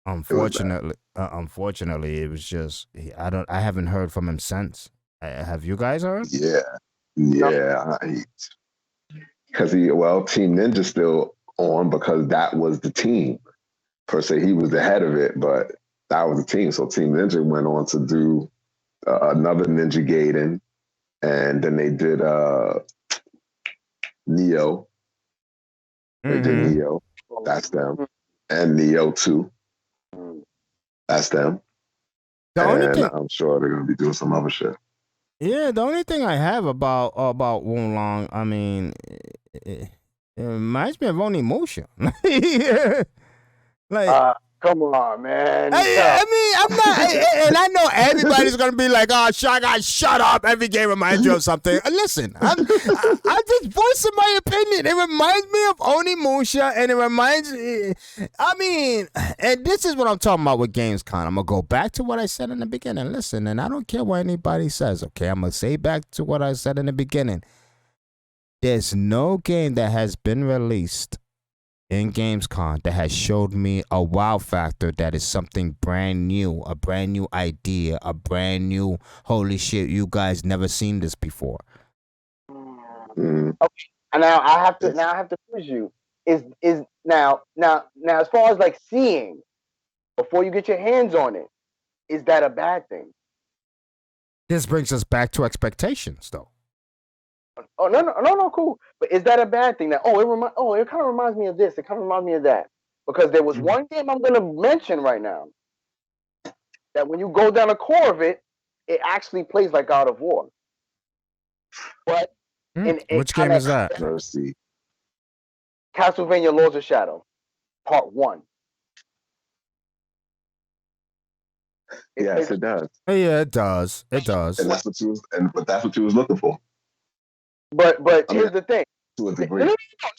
unfortunately, it was just I haven't heard from him since. Have you guys heard? Yeah. Because Team Ninja's still on because that was the team. Per se, he was the head of it, but that was the team. So Team Ninja went on to do another Ninja Gaiden, and then they did Neo. They did Neo. That's them. And Neo 2. That's them. The only And thing, I'm sure they're going to be doing some other shit. yeah, the only thing I have about Wulong, I mean, it reminds me of Onimusha. Like, come on, man. I mean, I'm not, and I know everybody's gonna be like, "Oh, Shy Guy, shut up!" Every game reminds you of something. Listen, I'm just voicing my opinion. It reminds me of Onimusha, and it reminds. I mean, and this is what I'm talking about with Gamescom. I'm gonna go back to what I said in the beginning. Listen, and I don't care what anybody says. Okay, I'm gonna say back to what I said in the beginning. There's no game that has been released in Gamescom that has showed me a wow factor that is something brand new, a brand new idea, a brand new holy shit, you guys never seen this before. Okay. And now I have to quiz you. Is now as far as like seeing before you get your hands on it, is that a bad thing? This brings us back to expectations though. Oh no, cool. But is that a bad thing? That it kind of reminds me of this. It kind of reminds me of that. Because there was one game I'm going to mention right now that when you go down the core of it, it actually plays like God of War. But which game is that? Mercy. Castlevania Lords of Shadow, Part 1. Yes, it does. Yeah, it does. It does. And that's what you was looking for. But here's the thing. To a degree. No.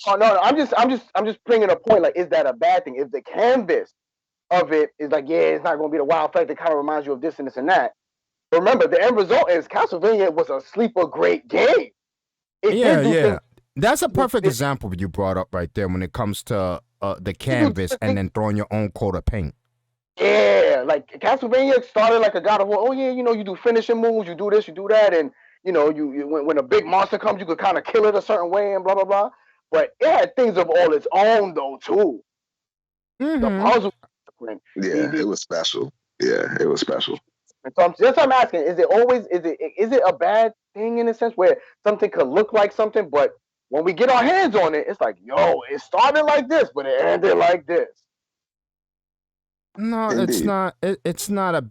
I'm just bringing a point. Like, is that a bad thing? If the canvas of it is like, yeah, it's not going to be the wow effect. It kind of reminds you of this and this and that. Remember, the end result is Castlevania was a sleeper great game. Yeah. That's a perfect example you brought up right there when it comes to the canvas and then throwing your own coat of paint. Yeah, like Castlevania started like a God of War. Oh yeah, you do finishing moves, you do this, you do that, and you when a big monster comes, you could kind of kill it a certain way and blah blah blah. But it had things of all its own though too. The puzzle, it was special. Yeah, it was special. And so that's what I'm asking: is it a bad thing in a sense where something could look like something, but when we get our hands on it, it's like, yo, it started like this, but it ended like this. No, Indeed. it's not a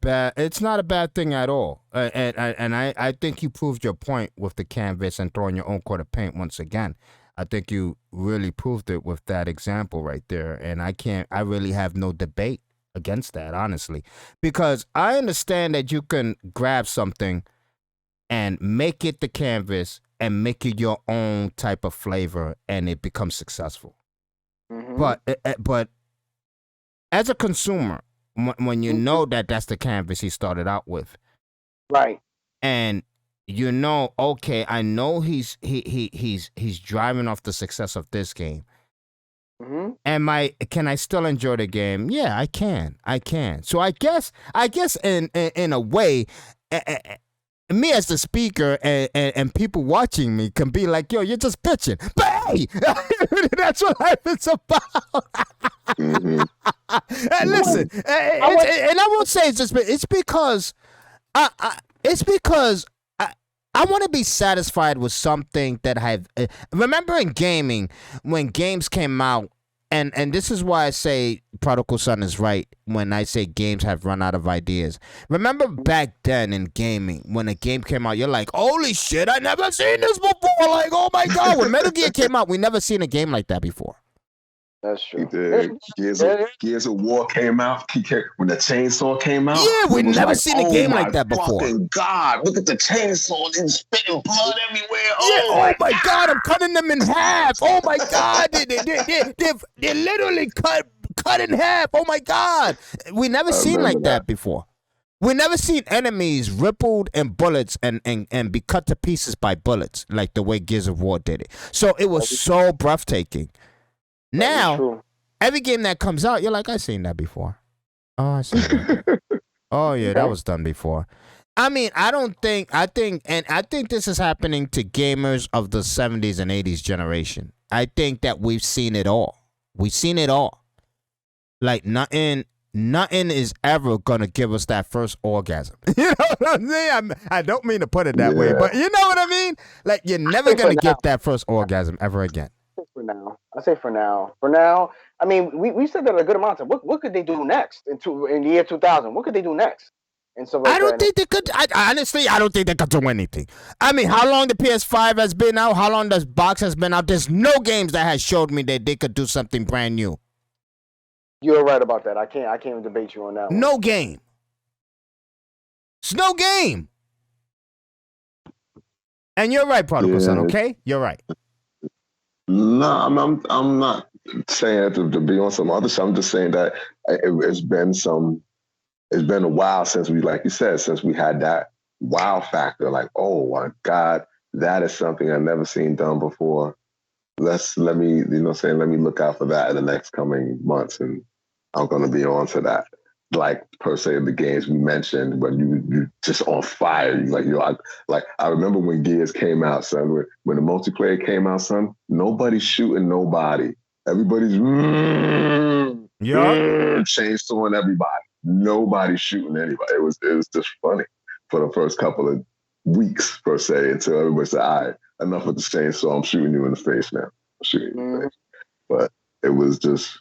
bad thing at all. And I think you proved your point with the canvas and throwing your own coat of paint once again. I think you really proved it with that example right there. And I really have no debate against that, honestly, because I understand that you can grab something and make it the canvas and make it your own type of flavor and it becomes successful. But as a consumer, when you know that that's the canvas he started out with, right, and okay, I know he's driving off the success of this game. Can I still enjoy the game? Yeah, I can. So I guess in a way, me as the speaker and people watching me can be like, yo, you're just bitching. But hey, that's what life is about. And listen, and I won't say it's because I want to be satisfied with something that I've remember in gaming when games came out. And this is why I say Prodigal Son is right when I say games have run out of ideas. Remember back then in gaming, when a game came out, you're like, holy shit, I never seen this before. Like, oh my God. When Metal Gear came out, we never seen a game like that before. That's He true. did. Gears of War came out. When the chainsaw came out, Yeah, we it was never like, seen a oh game my like that before. fucking God, look at the chainsaw. It's spitting blood everywhere. Yeah, oh my God, I'm cutting them in half. Oh my God, they literally cut in half. Oh my God. We never I seen remember like that before. We never seen enemies rippled in bullets and be cut to pieces by bullets like the way Gears of War did it. So it was so breathtaking. Now, every game that comes out, you're like, I've seen that before. Oh, I seen that. Oh yeah, that was done before. I mean, I think this is happening to gamers of the 70s and 80s generation. I think that we've seen it all. We've seen it all. Like nothing is ever gonna give us that first orgasm. You know what I'm saying? I don't mean to put it that way, but you know what I mean? Like you're never gonna get that first orgasm ever again. For now, I say for now. For now, I mean, we said that a good amount of time. What could they do next in the year 2000? What could they do next? And stuff like I don't that. think they could. Honestly, I don't think they could do anything. I mean, how long the PS5 has been out? How long this box has been out? There's no games that has showed me that they could do something brand new. You're right about that. I can't even debate you on that. No game. It's no game. And you're right, Prodigal Son. Okay, you're right. No, I'm not saying to be on some other stuff. I'm just saying that it's been a while since we, like you said, since we had that wow factor. Like, oh my God, that is something I've never seen done before. Let me look out for that in the next coming months, and I'm gonna be on to that. Like per se the games we mentioned, but you just on fire. I remember when Gears came out, son. When the multiplayer came out, son, nobody's shooting nobody. Everybody's chainsawing everybody. Nobody's shooting anybody. It was just funny for the first couple of weeks per se until everybody said, "All right, enough with the chainsaw. I'm shooting you in the face now. I'm shooting you in the face." But it was just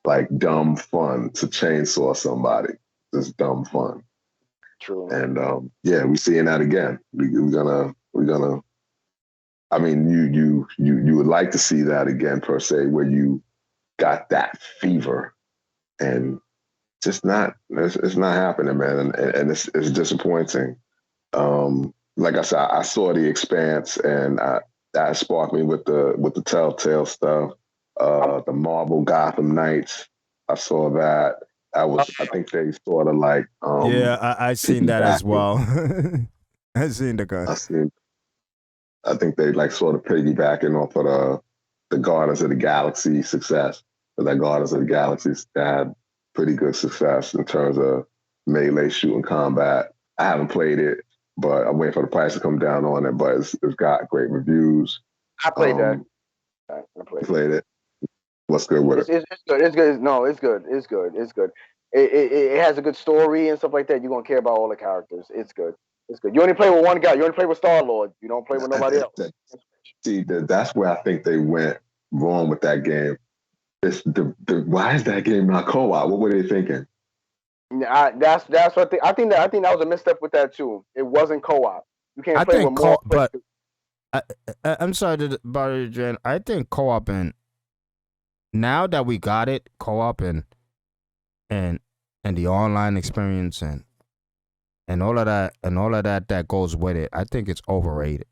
like dumb fun to chainsaw somebody. Just dumb fun. True. And we're seeing that again. We're gonna. I mean, you would like to see that again per se, where you got that fever, and just not. It's not happening, man, and it's disappointing. Like I said, I saw The Expanse, and that sparked me with the Telltale stuff. The Marvel Gotham Knights. I saw that. I think they sort of like. I seen that as well. I seen the gun. I think they like sort of piggybacking off of the Guardians of the Galaxy success. But that Guardians of the Galaxy had pretty good success in terms of melee shooting combat. I haven't played it, but I'm waiting for the price to come down on it. But it's got great reviews. I played that. I played it. What's good with it? It's good. It's good. No, it's good. It's good. It's good. It has a good story and stuff like that. You're gonna care about all the characters. It's good. It's good. You only play with one guy. You only play with Star-Lord. You don't play with nobody else. That's where I think they went wrong with that game. Why is that game not co-op? What were they thinking? That's what I think that was a misstep with that too. It wasn't co-op. You can't play with more. But I'm sorry to bother you, Jen. I think co-op and now that we got it, co-op and the online experience and all of that goes with it, I think it's overrated.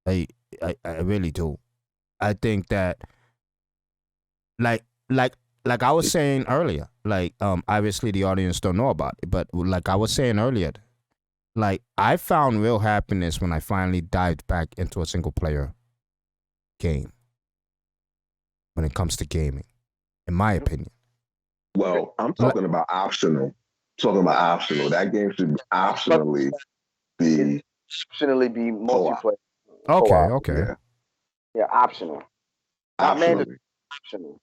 I really do. I think that like I was saying earlier, like obviously the audience don't know about it, but like I was saying earlier, like I found real happiness when I finally dived back into a single player game when it comes to gaming, in my opinion. Well, I'm talking about optional. That game should optionally be multiplayer. Okay. Yeah, optional. Not mandatory. Optional.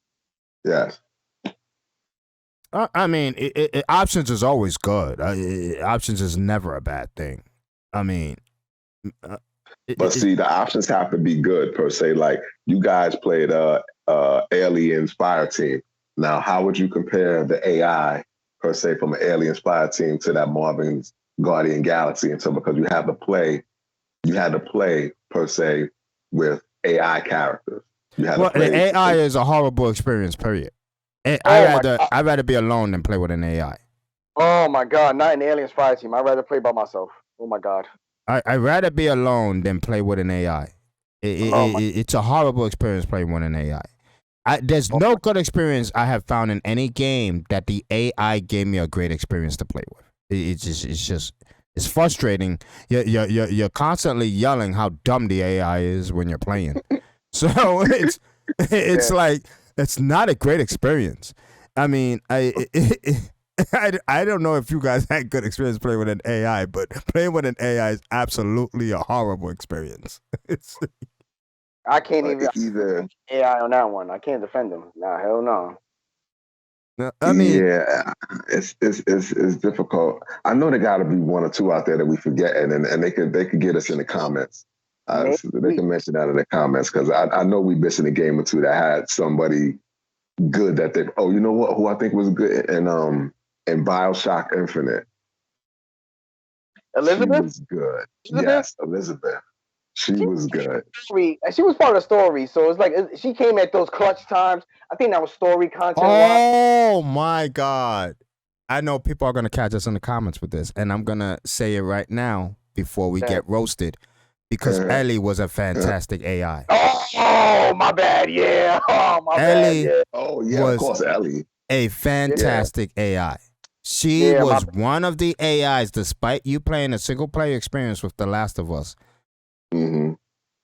Yes. I mean, options is always good. Options is never a bad thing. I mean, see, the options have to be good per se. Like you guys played Aliens Fire Team. Now, how would you compare the AI per se from an Aliens Fire Team to that Marvel's Guardian Galaxy? And so, because you had to play per se with AI characters. You had to Well, the play. AI is a horrible experience. Period. Oh my God. I'd rather be alone than play with an AI. Oh my God, not an Aliens Fire Team. I'd rather play by myself. Oh my God. I'd rather be alone than play with an AI. Oh my. It's a horrible experience playing with an AI. There's Oh no good experience I have found in any game that the AI gave me a great experience to play with. It's frustrating. You're constantly yelling how dumb the AI is when you're playing. So it's Yeah. like it's not a great experience. I mean, I don't know if you guys had good experience playing with an AI, but playing with an AI is absolutely a horrible experience. It's, I can't Like, even either AI on that one. I can't defend him. Nah, hell no. I mean, yeah, it's difficult. I know there got to be one or two out there that we forgetting, and they could get us in the comments. So they Maybe. can mention that in the comments because I know we missing a game or two that had somebody good that they. Oh, you know what? Who I think was good in BioShock Infinite. She Elizabeth? was good. Elizabeth? Yes, Elizabeth. She was good. She was part of the story, so it's like she came at those clutch times. I think that was story content. oh my God. I know people are going to catch us in the comments with this, and I'm going to say it right now before we get roasted because Ellie was a fantastic AI. Oh, my bad. Yeah. Oh, my Ellie bad. Yeah. Oh yeah, of was course, Ellie. a fantastic AI. She Yeah, was one of the AIs, despite you playing a single player experience with The Last of Us, Mm-hmm.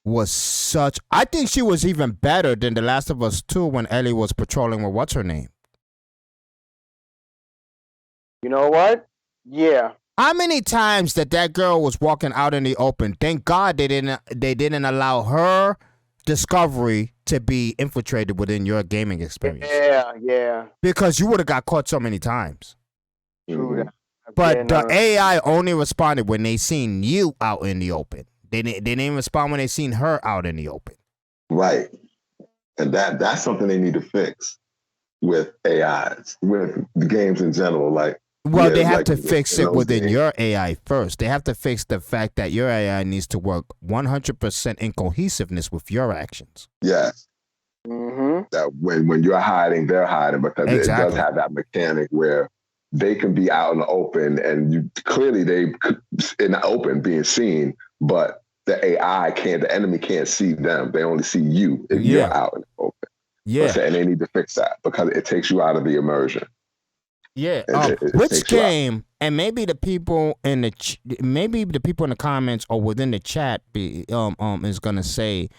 was such. I think she was even better than The Last of Us 2 when Ellie was patrolling with what's her name. You know what? Yeah. How many times that girl was walking out in the open? Thank God they didn't allow her discovery to be infiltrated within your gaming experience. Yeah. Because you would have got caught so many times. True that. But Yeah, the no. AI only responded when they seen you out in the open. They didn't respond when they seen her out in the open. Right. And that's something they need to fix with AIs, with the games in general. Like, Well, yeah, they have like to fix it those within games. your AI first. They have to fix the fact that your AI needs to work 100% in cohesiveness with your actions. Yes. Mm-hmm. That when you're hiding, they're hiding because it does Exactly. have that mechanic where they can be out in the open and you clearly they in the open being seen, but the AI can't, the enemy can't see them. They only see you if you're out in the open. Yeah. And they need to fix that because it takes you out of the immersion. Yeah. It Which takes you out. game? And maybe the people in the comments or within the chat is gonna say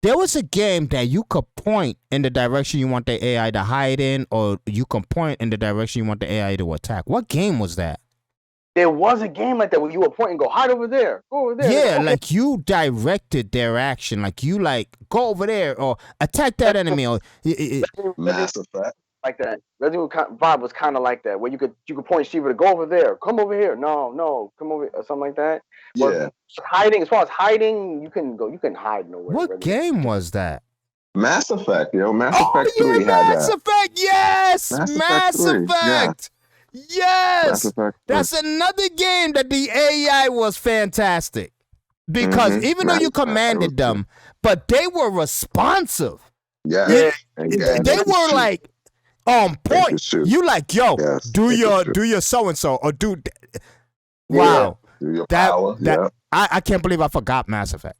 there was a game that you could point in the direction you want the AI to hide in, or you can point in the direction you want the AI to attack. What game was that? There was a game like that where you would point and go, hide over there. Go over there. Yeah, Okay. like you directed their action. Like you go over there or attack that enemy. Or Mass Effect. Like that. Resident Evil vibe was kind of like that, where you could point Shiva to go over there, come over here, no, come over, or something like that. Yeah. But hiding, as far as hiding, you can hide nowhere. What game was that? Mass Effect, Mass Effect 3 had Mass that. Effect, yes! Mass 3, Effect! yeah. Yes! Mass Effect 3. That's another game that the AI was fantastic. Because even though you commanded them, but they were responsive. Yeah. They were like on point. You like, yo, do your so-and-so or do... Wow. Do your power. I can't believe I forgot Mass Effect.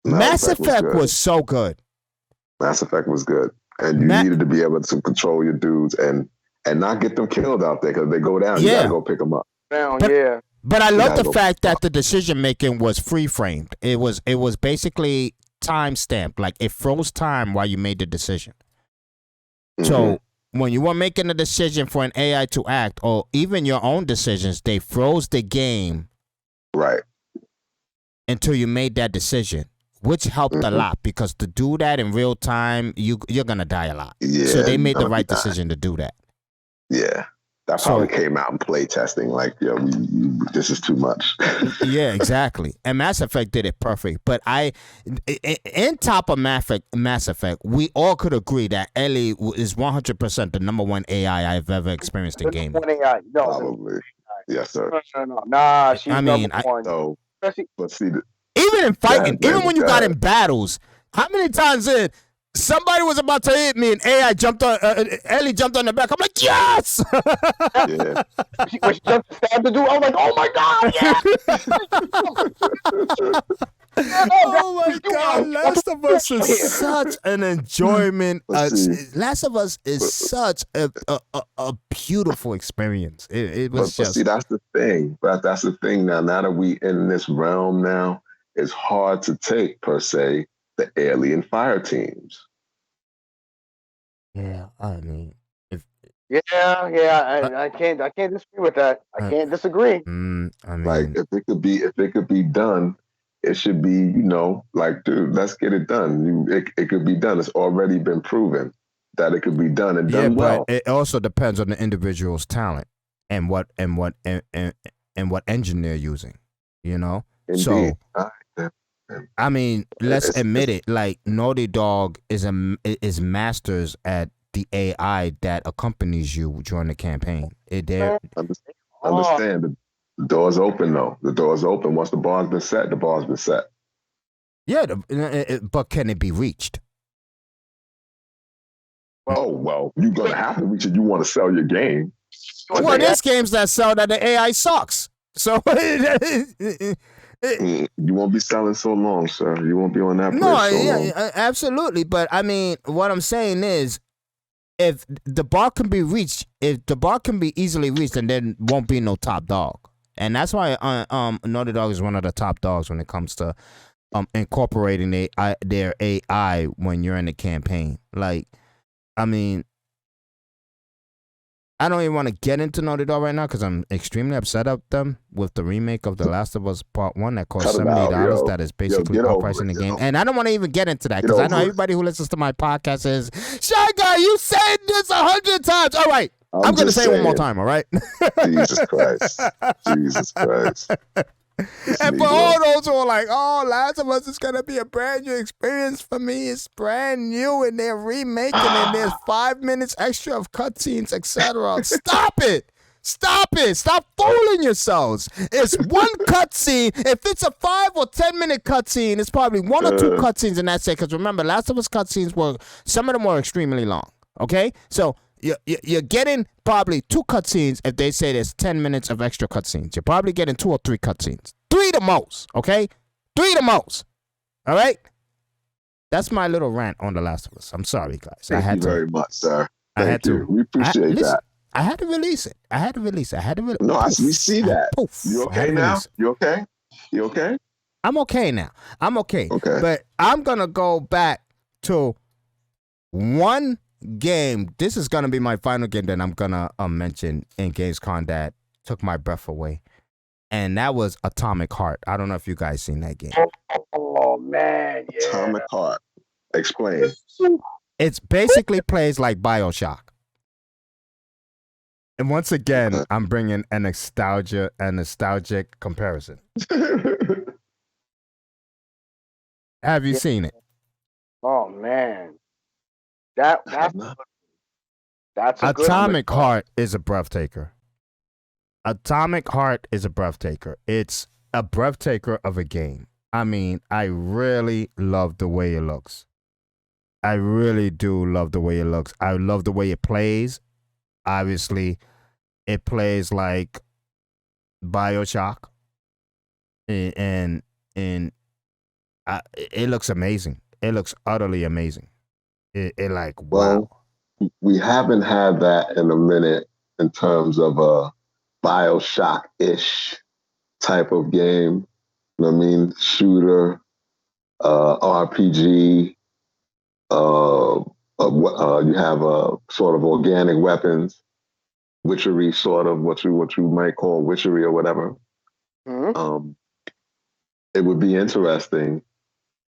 Mass Effect was so good. Mass Effect was good. And you needed to be able to control your dudes and not get them killed out there because they go down. You got to go pick them up. But I love the fact that the decision making was free framed. It was basically time stamped. Like it froze time while you made the decision. So when you were making a decision for an AI to act, or even your own decisions, they froze the game. Right. Until you made that decision, which helped a lot because to do that in real time, you're gonna die a lot. Yeah. So they made the right decision to do that. Yeah. That probably came out in play testing, like, this is too much. Yeah, exactly. And Mass Effect did it perfect. But in top of Mass Effect, we all could agree that Ellie is 100% the number one AI I've ever experienced in gaming. Probably. Yes, sir. No. Nah, she's number one. So, let's see. Even in fighting, even when you got in battles, how many times did somebody was about to hit me, and AI jumped on. Ellie jumped on the back. I'm like, yes. Yeah. When she jumped to stab the dude, I was like, oh my god, yeah. Oh my God! Last of Us is such an enjoyment. Last of Us is such a beautiful experience. It was but just. see, that's the thing. But that's the thing now. Now that we in this realm now, it's hard to take per se the alien fire teams. Yeah, I mean, I can't disagree with that. I can't disagree. I mean, Like if it could be done, it should be, like, dude, let's get it done. It could be done. It's already been proven that it could be done and done well. But it also depends on the individual's talent and what engine they're using. Indeed. So I mean, let's admit it. Like Naughty Dog is masters at the AI that accompanies you during the campaign. Understand the door's open though. The door's open. Once the bar's been set, the bar's been set. Yeah, but can it be reached? Well, you're gonna have to reach it. You want to sell your game. Well, there's games that sell that the AI sucks. So you won't be selling so long, sir. You won't be on that. No, yeah, absolutely. But I mean, what I'm saying is, if the bar can be reached, if the bar can be easily reached, then there won't be no top dog. And that's why Naughty Dog is one of the top dogs when it comes to incorporating their AI when you're in the campaign. Like, I mean, I don't even want to get into Naughty Dog right now because I'm extremely upset at them with the remake of The Last of Us Part 1 that cost $70. That is basically full price in the game. And I don't want to even get into that because I know everybody who listens to my podcast is, Shy Guy, you said this 100 times. All right. I'm going to say it one more time, all right? Jesus Christ. Jesus Christ. And for all those who are like, oh, Last of Us is going to be a brand new experience for me. It's brand new and they're remaking and there's 5 minutes extra of cutscenes, etc. Stop it. Stop it. Stop fooling yourselves. It's one cutscene. If it's a 5 or 10 minute cutscene, it's probably 1 or 2 cutscenes and that's it. Because remember, Last of Us cutscenes some of them were extremely long. Okay? So you're getting probably 2 cutscenes if they say there's 10 minutes of extra cutscenes. You're probably getting 2 or 3 cutscenes. 3 the most, okay? 3 the most. All right? That's my little rant on The Last of Us. I'm sorry, guys. Thank you very much, sir. Thank you. We appreciate that. I had to release it. No, we see that. You okay now? You okay? You okay? I'm okay now. I'm okay. Okay. But I'm going to go back to one game. This is going to be my final game that I'm going to mention in Gamescom that took my breath away. And that was Atomic Heart. I don't know if you guys seen that game. Oh, man. Yeah. Atomic Heart. Explain. It basically plays like BioShock. And once again, I'm bringing a nostalgic comparison. Have you seen it? Oh, man. That's a Atomic Heart is a breathtaker. Atomic Heart is a breathtaker. It's a breathtaker of a game. I mean, I really love the way it looks. I really do love the way it looks. I love the way it plays. Obviously, it plays like BioShock. And it looks amazing. It looks utterly amazing. It like, wow. Well, we haven't had that in a minute in terms of a BioShock-ish type of game. You know what I mean? Shooter, RPG. You have sort of organic weapons, witchery, sort of what you might call witchery or whatever. Mm-hmm. It would be interesting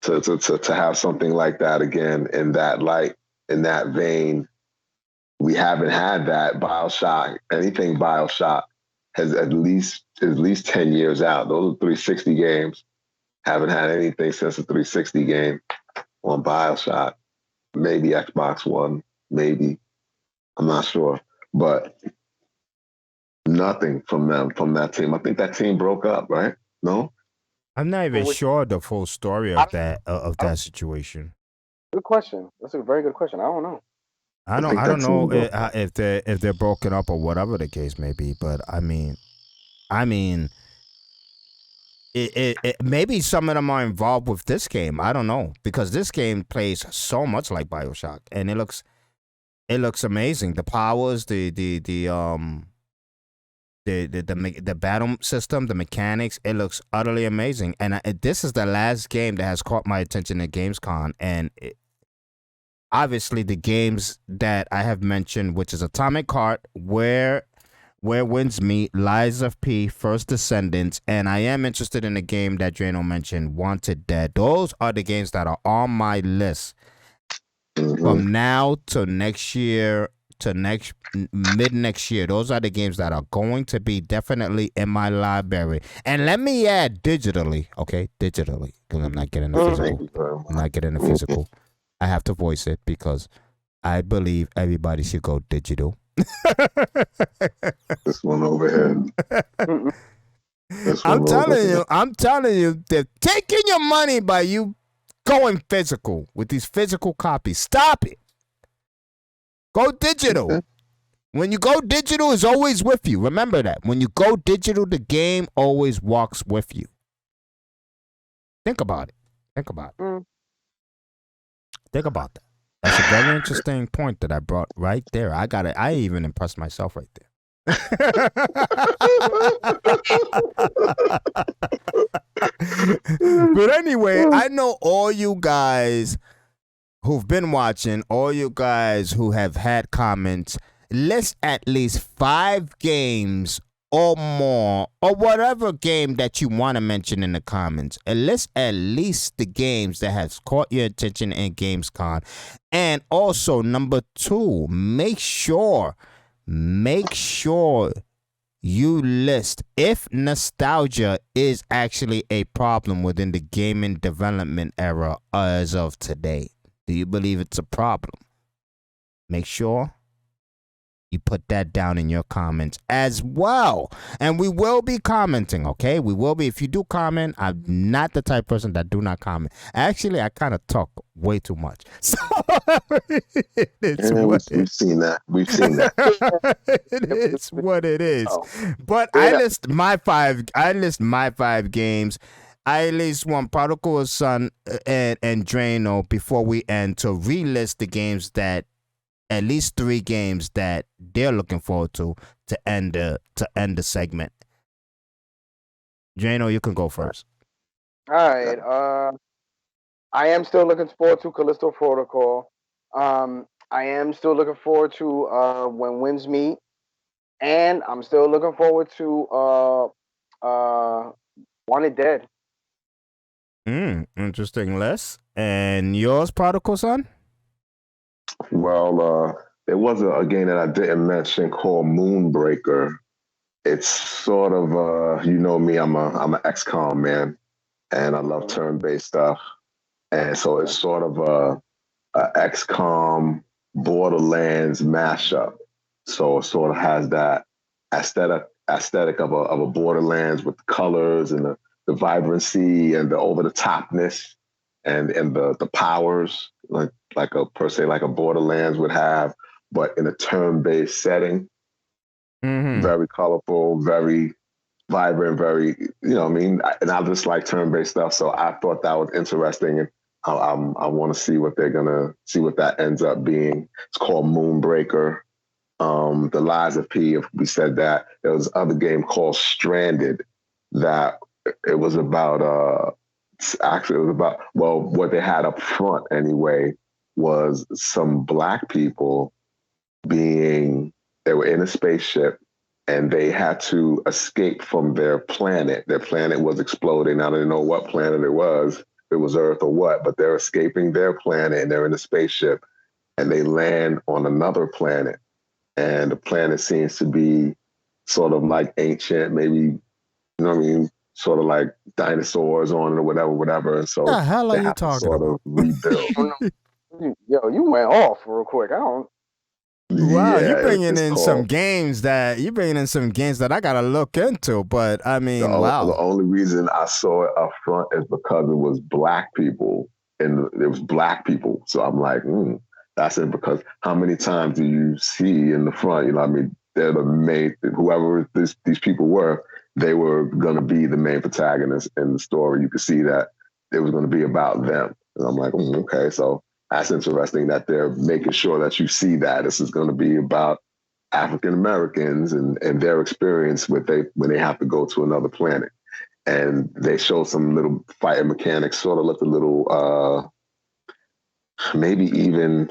to have something like that again in that light, in that vein. We haven't had that. BioShock, anything BioShock has at least 10 years out. Those are 360 games. Haven't had anything since the 360 game on BioShock. Maybe Xbox One, maybe. I'm not sure. But nothing from that team. I think that team broke up, right? No? I'm not even sure the full story of that situation. Good question. That's a very good question. I don't know. I I don't think I don't that's know illegal. if they're broken up or whatever the case may be, but I mean, maybe some of them are involved with this game. I don't know because this game plays so much like BioShock, and it looks amazing. The powers, the battle system, the mechanics, it looks utterly amazing. And this is the last game that has caught my attention at Gamescom, and obviously the games that I have mentioned, which is Atomic Heart, where Winds Meet, Lies of P, First Descendants, and I am interested in the game that Drano mentioned, Wanted Dead. Those are the games that are on my list from now to next year to mid next year. Those are the games that are going to be definitely in my library. And let me add digitally, okay, digitally, because I'm not getting the Mhm. Thank physical. you very much. I'm not getting the physical. I have to voice it because I believe everybody should go digital. This one over here. Mm-mm. This one over here. I'm telling you, they're taking your money by you going physical with these physical copies. Stop it. Go digital. Okay. When you go digital, it's always with you. Remember that. When you go digital, the game always walks with you. Think about it. Think about it. Mm. Think about that. That's a very interesting point that I brought right there. I even impressed myself right there. But anyway, I know all you guys who've been watching, all you guys who have had comments, list at least 5 games or more, or whatever game that you want to mention in the comments. And list at least the games that has caught your attention in Gamescom. And also, number 2, make sure you list if nostalgia is actually a problem within the gaming development era as of today. Do you believe it's a problem? Make sure you put that down in your comments as well. And we will be commenting, okay? We will be. If you do comment, I'm not the type of person that do not comment. Actually, I kind of talk way too much. So it's Yeah, what we've seen that. We've seen that. it is what it is. Oh. But Yeah. I list my 5 games. I list one Prodigal Son and Drano before we end to relist the games that at least 3 games that they're looking forward to end the segment. Drano, you can go first. All right. I am still looking forward to Callisto Protocol. I am still looking forward to When Winds Meet, and I'm still looking forward to Wanted Dead. Interesting, Les. And yours, Prodigal Son? Well, there was a game that I didn't mention called Moonbreaker. It's sort of you know me, I'm an XCOM man, and I love turn-based stuff. And so it's sort of a XCOM Borderlands mashup. So it sort of has that aesthetic of a Borderlands with the colors and the vibrancy and the over the topness and the powers like a per se like a Borderlands would have, but in a turn-based setting. Mm-hmm. Very colorful, very vibrant, very, you know what I mean? And I just like turn-based stuff. So I thought that was interesting. And I want to see what that ends up being. It's called Moonbreaker. The Lies of P, if we said that. There was another game called Stranded that it was about, well, what they had up front anyway was some Black people they were in a spaceship and they had to escape from their planet. Their planet was exploding. I don't know what planet it was, if it was Earth or what, but they're escaping their planet and they're in a spaceship and they land on another planet. And the planet seems to be sort of like ancient, maybe, you know what I mean? Sort of like dinosaurs on it or whatever. And so What the hell are they you have to talking sort about? of rebuild. Yo, you went off real quick. I don't. Wow, Yeah, you're bringing it's in some games that I gotta look into. But I mean, wow. The only reason I saw it up front is because it was Black people and it was black people. So I'm like, that's it, because how many times do you see in the front? You know, I mean, they're the main, whoever these people were, they were going to be the main protagonist in the story. You could see that it was going to be about them. And I'm like, okay, so that's interesting that they're making sure that you see that this is going to be about African Americans and their experience when they have to go to another planet. And they show some little fighting mechanics, sort of looked a little, maybe even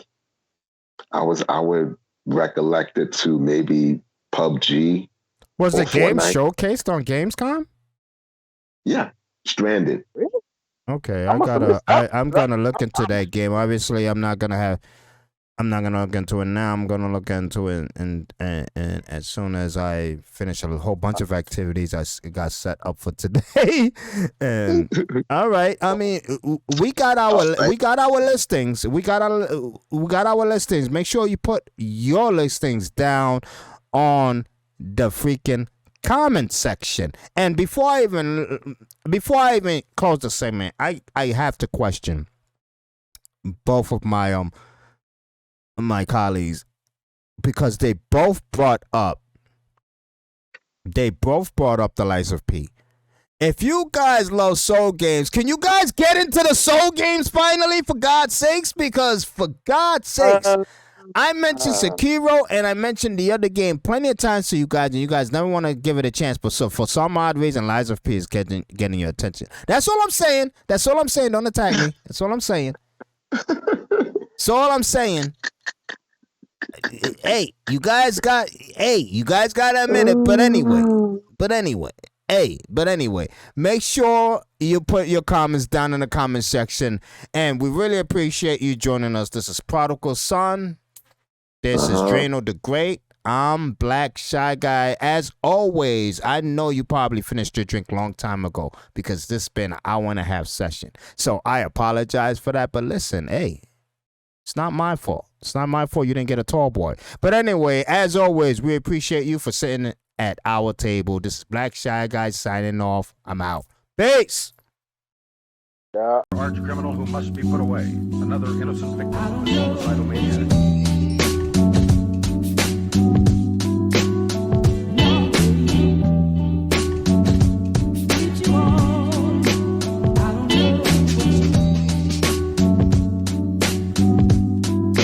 I would recollect it to maybe PUBG. Was the game Fortnite. showcased on Gamescom? Yeah, Stranded. Okay, I'm gonna look into that game. Obviously, I'm not gonna look into it now. I'm gonna look into it, and as soon as I finish a whole bunch of activities I got set up for today. And all right, I mean, we got our listings. We got our listings. Make sure you put your listings down on the freaking comment section. And before I even close the segment, I have to question both of my colleagues, because they both brought up the Lies of P. If you guys love soul games, can you guys get into the soul games finally, for God's sakes? Because for God's sakes, I mentioned Sekiro and I mentioned the other game plenty of times to you guys, and you guys never want to give it a chance. But so for some odd reason, Lies of P is getting your attention. That's all I'm saying. Don't attack me. That's all I'm saying. Hey, you guys got to admit it. But anyway, make sure you put your comments down in the comment section, and we really appreciate you joining us. This is Prodigal Son. This is Drano the Great. I'm Black Shy Guy. As always, I know you probably finished your drink a long time ago, because this has been an hour and a half session. So I apologize for that. But listen, hey, it's not my fault. It's not my fault you didn't get a tall boy. But anyway, as always, we appreciate you for sitting at our table. This is Black Shy Guy signing off. I'm out. Peace. Yeah. Arch criminal who must be put away. Another innocent victim of suicidal maniac.